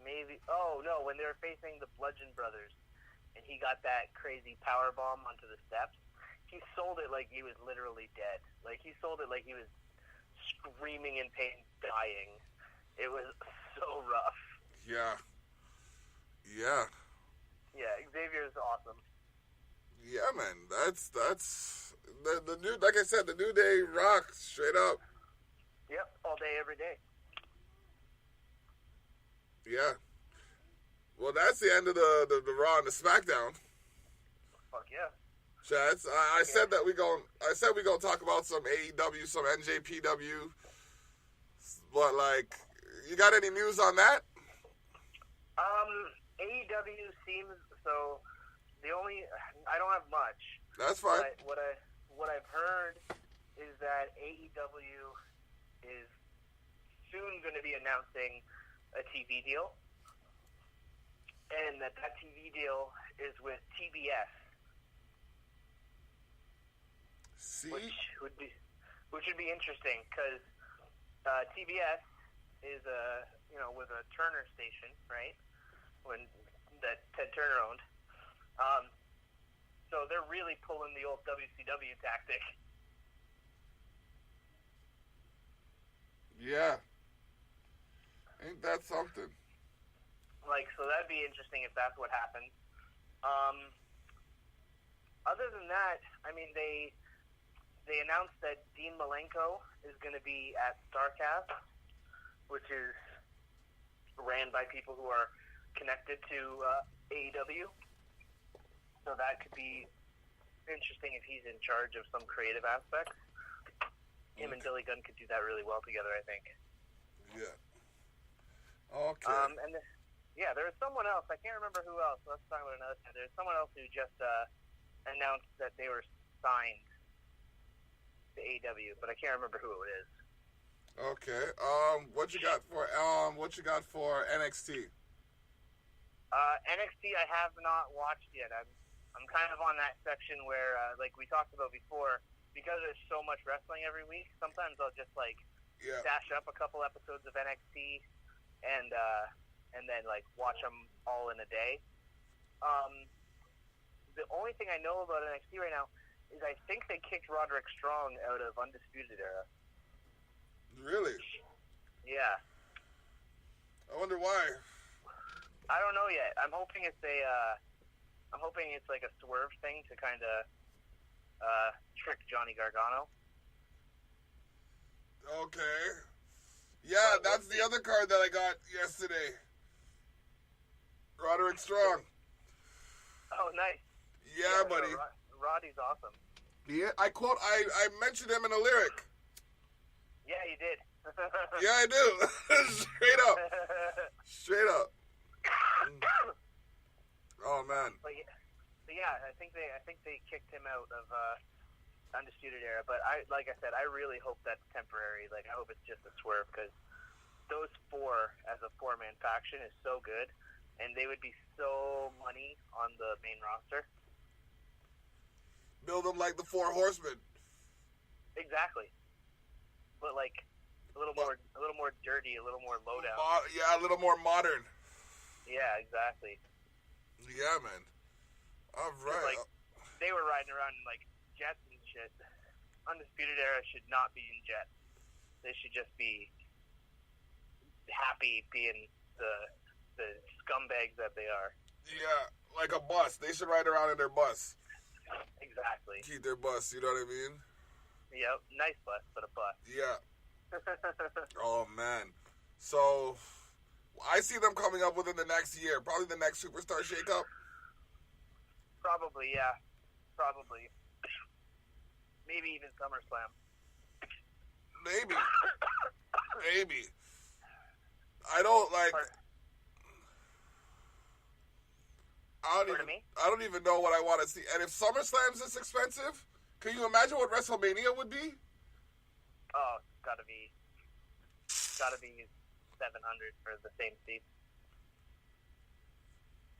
when they were facing the Bludgeon Brothers, and he got that crazy power bomb onto the steps. He sold it like he was literally dead. Like, he sold it like he was screaming in pain, dying. It was so rough. Yeah. Yeah, Xavier's awesome. Yeah, man, that's the new, like I said, the New Day rocks straight up. Yep, all day, every day. Yeah. Well, that's the end of the Raw and the SmackDown. Fuck yeah. Chats, I said we gonna talk about some AEW, some NJPW, but like, you got any news on that? AEW seems so. I don't have much. That's fine. What I've heard is that AEW is soon going to be announcing a TV deal, and that TV deal is with TBS. See? Which would be interesting because TBS is with a Turner station, right? That Ted Turner owned. So they're really pulling the old WCW tactic. Yeah. Ain't that something? So that'd be interesting if that's what happens. Other than that, I mean, they announced that Dean Malenko is going to be at StarCast, which is ran by people who are connected to AEW. So that could be interesting if he's in charge of some creative aspects. Him and Billy Gunn could do that really well together, I think. Yeah. Okay. There was someone else. I can't remember who else. Let's talk about another time. There's someone else who just announced that they were signed to AEW, but I can't remember who it is. Okay. What you got for NXT? NXT I have not watched yet. I'm kind of on that section where, like we talked about before, because there's so much wrestling every week. Sometimes I'll just like stash up a couple episodes of NXT and then like watch them all in a day. The only thing I know about NXT right now is I think they kicked Roderick Strong out of Undisputed Era. Really? Yeah. I wonder why. I don't know yet. I'm hoping it's like a swerve thing to kind of trick Johnny Gargano. Okay. Yeah, that's the other card that I got yesterday. Roderick Strong. Oh, nice. Yeah, buddy. Roddy's awesome. Yeah, I mentioned him in a lyric. Yeah, you did. Yeah, I do. Straight up. Oh man. But yeah, I think they kicked him out of Undisputed Era. But like I said, I really hope that's temporary. Like I hope it's just a swerve because those four as a 4-man faction is so good, and they would be so money on the main roster. Build them like the Four Horsemen. Exactly. But like a little more dirty, a little more lowdown. Yeah, a little more modern. Yeah, exactly. Yeah, man. All right. Like they were riding around in like jets and shit. Undisputed Era should not be in jets. They should just be happy being the scumbags that they are. Yeah, like a bus. They should ride around in their bus. Exactly. Keep their bus. You know what I mean? Yep. Nice bus, but a bus. Yeah. Oh man. So I see them coming up within the next year. Probably the next Superstar Shakeup. Probably, yeah. Probably. Maybe even SummerSlam. Maybe. Maybe. I don't like. I don't even know what I want to see. And if SummerSlam's this expensive, can you imagine what WrestleMania would be? Oh, gotta be 700 for the same seats.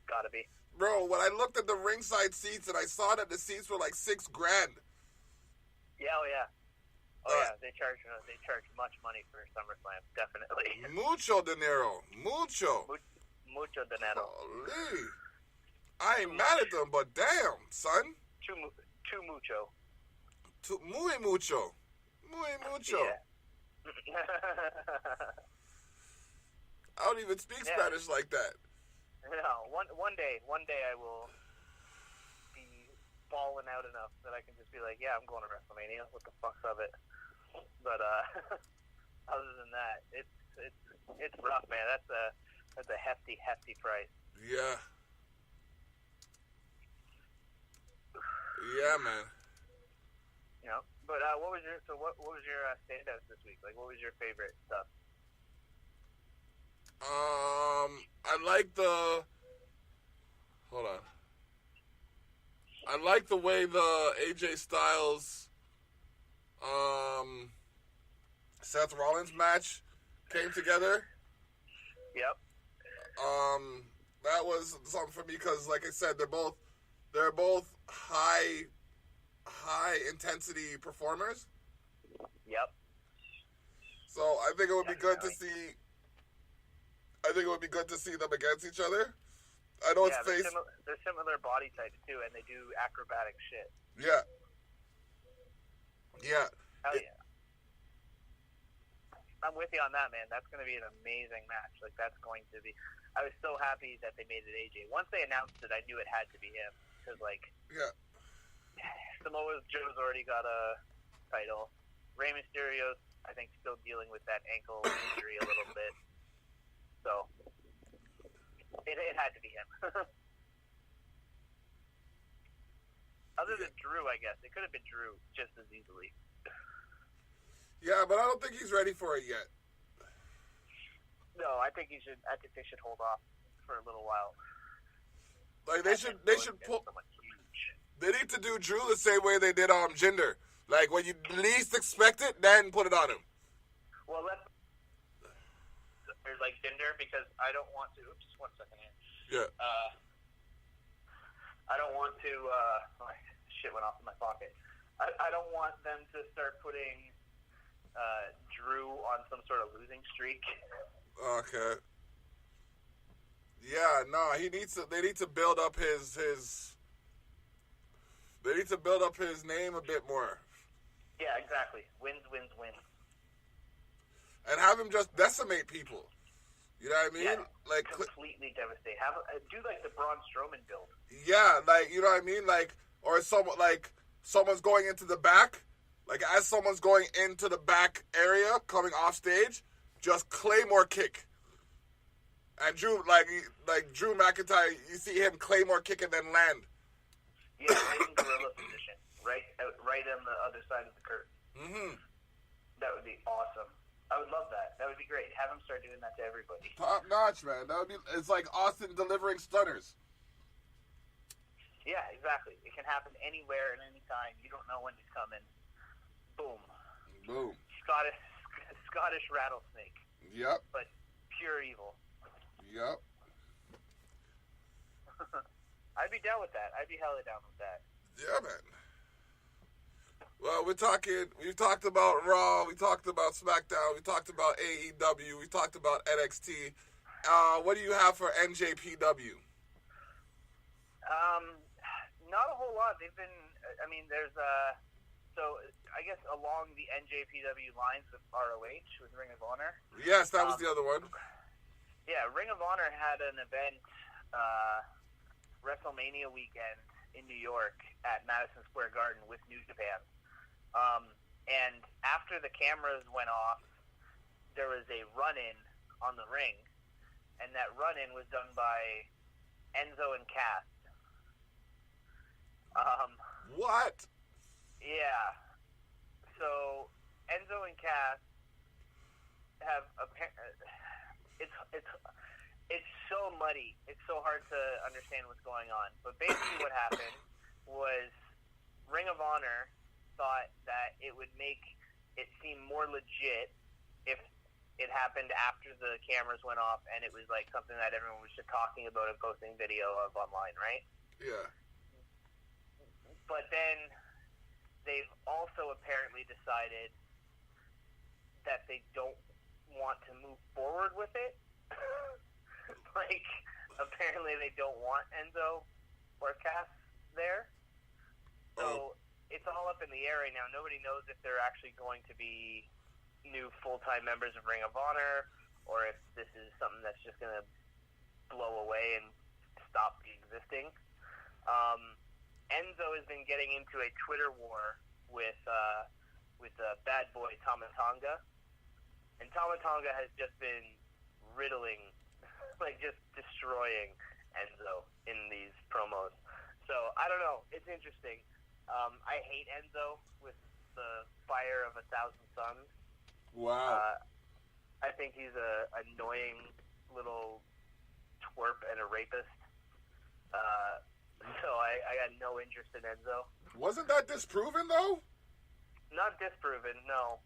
Gotta be. Bro, when I looked at the ringside seats and I saw that the seats were like $6,000. Yeah, oh yeah. Oh yeah, they charge much money for SummerSlam, definitely. Mucho dinero. Mucho. Mucho dinero. Holy. I ain't mad at them, but damn, son. Too mucho. Muy mucho. Muy mucho. Yeah. I don't even speak Spanish like that. No, one day I will be balling out enough that I can just be like, yeah, I'm going to WrestleMania. What the fuck's of it? But other than that, it's rough, man. That's a hefty price. Yeah. Yeah, man. You know, but what was your standouts this week? Like, what was your favorite stuff? I like the. Hold on. I like the way the AJ Styles, Seth Rollins match came together. Yep. That was something for me because, like I said, they're both high intensity performers. Yep. So I think it would be good to see. I think it would be good to see them against each other. I know it's face. They're similar body types too, and they do acrobatic shit. Yeah. Yeah. Hell yeah. I'm with you on that, man. That's going to be an amazing match. Like, that's going to be. I was so happy that they made it AJ. Once they announced it, I knew it had to be him. Because, like, yeah. Samoa Joe's already got a title. Rey Mysterio's, I think, still dealing with that ankle injury a little bit. So, it had to be him. Other than Drew, I guess. It could have been Drew just as easily. Yeah, but I don't think he's ready for it yet. No, I think they should hold off for a little while. Like they should pull. They need to do Drew the same way they did Jinder. Like when you least expect it, then put it on him. Well, let's there's like Tinder because I don't want to. Oops, 1 second here. Yeah. I don't want to. Oh, shit went off in my pocket. I don't want them to start putting Drew on some sort of losing streak. Okay. Yeah, no, he needs to. They need to build up his. They need to build up his name a bit more. Yeah, exactly. Wins, wins, wins. And have him just decimate people. You know what I mean? Yeah, like completely devastate. Do like the Braun Strowman build. Yeah, like you know what I mean? Like or someone's going into the back, like as someone's going into the back area, coming off stage, just Claymore kick. And Drew like Drew McIntyre, you see him Claymore kick and then land. Yeah, right in gorilla position. Right on the other side of the curtain. Mm-hmm. That would be awesome. I would love that. That would be great. Have him start doing that to everybody. Top notch, man. It's like Austin delivering stunners. Yeah, exactly. It can happen anywhere and anytime. You don't know when he's coming. Boom. Boom. Scottish rattlesnake. Yep. But pure evil. Yep. I'd be down with that. I'd be hella down with that. Yeah, man. Well, we've talked about Raw, we talked about SmackDown, we talked about AEW, we talked about NXT. What do you have for NJPW? Not a whole lot. They've been, there's, so I guess along the NJPW lines with ROH, with Ring of Honor. Yes, that was the other one. Yeah, Ring of Honor had an event, WrestleMania weekend in New York at Madison Square Garden with New Japan. And after the cameras went off, there was a run-in on the ring, and that run-in was done by Enzo and Cass. What? Yeah. So Enzo and Cass have it's so muddy. It's so hard to understand what's going on. But basically, what happened was Ring of Honor thought that it would make it seem more legit if it happened after the cameras went off and it was like something that everyone was just talking about and posting video of online, right? Yeah. But then they've also apparently decided that they don't want to move forward with it. Like, apparently they don't want Enzo or Cass there. So it's all up in the air right now. Nobody knows if they're actually going to be new full-time members of Ring of Honor or if this is something that's just going to blow away and stop existing. Enzo has been getting into a Twitter war with bad boy Tama Tonga. And Tama Tonga has just been riddling, like just destroying Enzo in these promos. So, I don't know. It's interesting. I hate Enzo with the fire of 1,000 suns. Wow. I think he's a annoying little twerp and a rapist. So I got no interest in Enzo. Wasn't that disproven, though? Not disproven, no.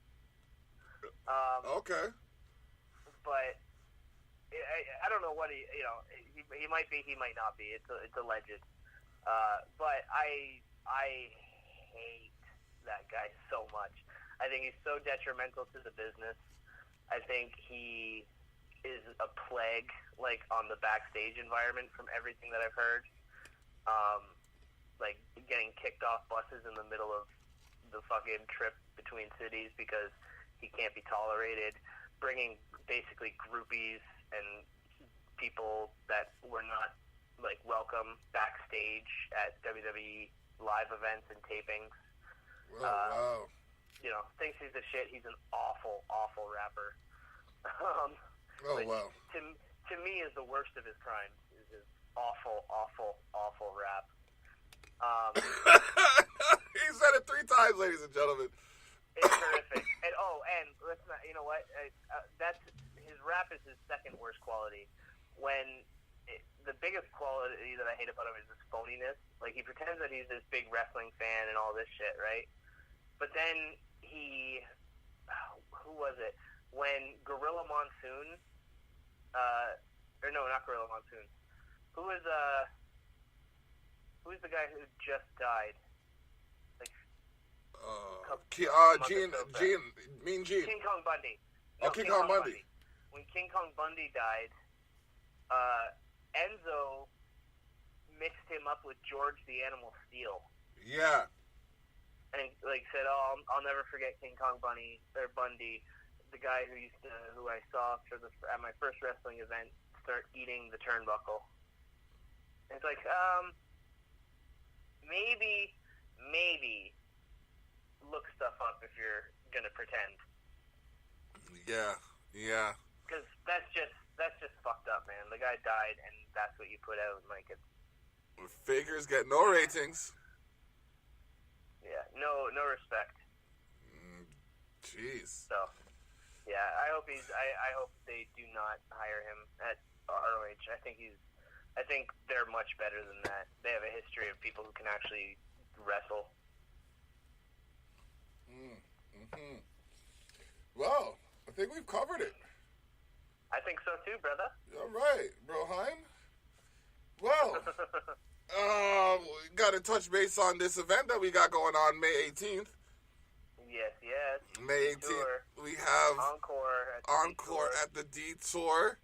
Okay. But I don't know what he might be, he might not be. It's alleged. But I hate that guy so much. I think he's so detrimental to the business. I think he is a plague, like, on the backstage environment from everything that I've heard. Like, getting kicked off buses in the middle of the fucking trip between cities because he can't be tolerated. Bringing basically groupies and people that were not, like, welcome backstage at WWE live events and tapings. Wow. Thinks he's a shit. He's an awful, awful rapper. Wow. To me, is the worst of his crimes is his awful, awful, awful rap. He said it 3 times, ladies and gentlemen. It's horrific. And let's not. You know what? That's his rap is his second worst quality. The biggest quality that I hate about him is his phoniness. Like, he pretends that he's this big wrestling fan and all this shit, right? But then who was it? when Gorilla Monsoon, or no, not Gorilla Monsoon. Who's the guy who just died? Like, Mean Gene. King Kong Bundy. No, King Kong Bundy. When King Kong Bundy died, Enzo mixed him up with George the Animal Steel. Yeah. And like said, "Oh, I'll never forget King Kong Bundy, the guy who I saw at my first wrestling event start eating the turnbuckle." And it's like, maybe look stuff up if you're gonna pretend. Yeah. Because that's just fucked up, man. The guy died, and that's what you put out. Like, it's Fakers get no ratings. yeah, no respect. Jeez. So, yeah, I hope they do not hire him at ROH. I think they're much better than that. They have a history of people who can actually wrestle. Mm-hmm. Well, I think we've covered it. I think so too, brother. All right, bro Hein. Well, we got to touch base on this event that we got going on May 18th. Yes. May 18th, we have Encore at the Detour.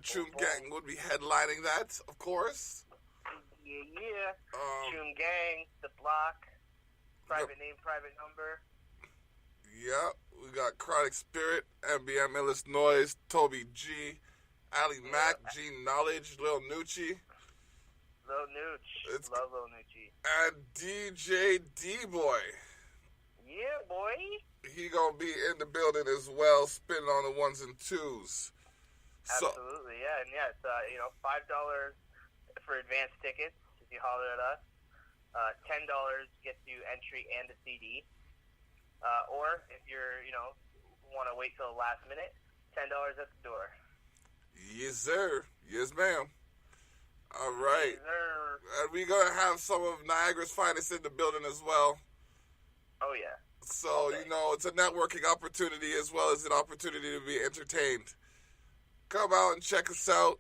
Choom Gang would be headlining that, of course. Yeah. Choom Gang, The Block, Private Name, Private Number. Yeah, we got Chronic Spirit, MBM Illinois, Toby G, Ali Mac, G Knowledge, Lil Nucci. Lil Nooch. Love Lil Nucci. And DJ D-Boy. Yeah, boy. He gonna be in the building as well, spinning on the ones and twos. Absolutely, yeah. And yeah, it's $5 for advance tickets if you holler at us. $10 gets you entry and a CD. Or if you're, want to wait till the last minute, $10 at the door. Yes, sir. Yes, ma'am. All right. Yes, sir. And we're going to have some of Niagara's finest in the building as well. Oh, yeah. So, it's a networking opportunity as well as an opportunity to be entertained. Come out and check us out.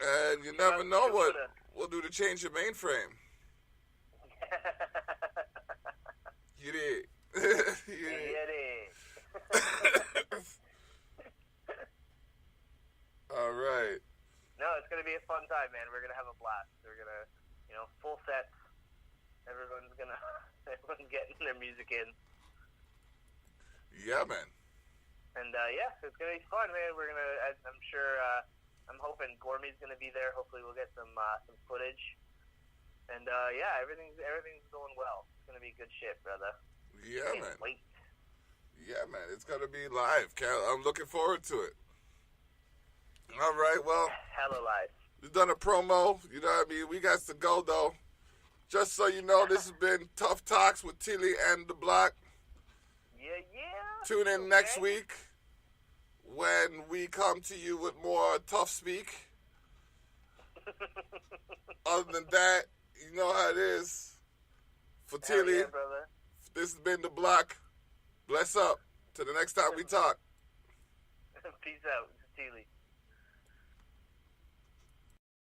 And you never know what we'll do to change your mainframe. You did. You did. All right. No, it's going to be a fun time, man. We're going to have a blast. We're going to, full sets. Everyone's getting their music in. Yeah, man. And, it's going to be fun, man. We're going to, I'm sure, I'm hoping Gourmet's going to be there. Hopefully we'll get some footage. And, everything's going well. It's going to be good shit, brother. Yeah, man. Wait. Yeah, man. It's going to be live. I'm looking forward to it. All right, well. Hella live. We've done a promo. You know what I mean? We got to go, though. Just so you know, this has been Tough Talks with Tilly and the Block. Yeah. Tune in next week when we come to you with more tough speak. Other than that, you know how it is. For Tilly, yeah, brother. This has been the Block. Bless up. Till the next time we talk. Peace out. Tilly.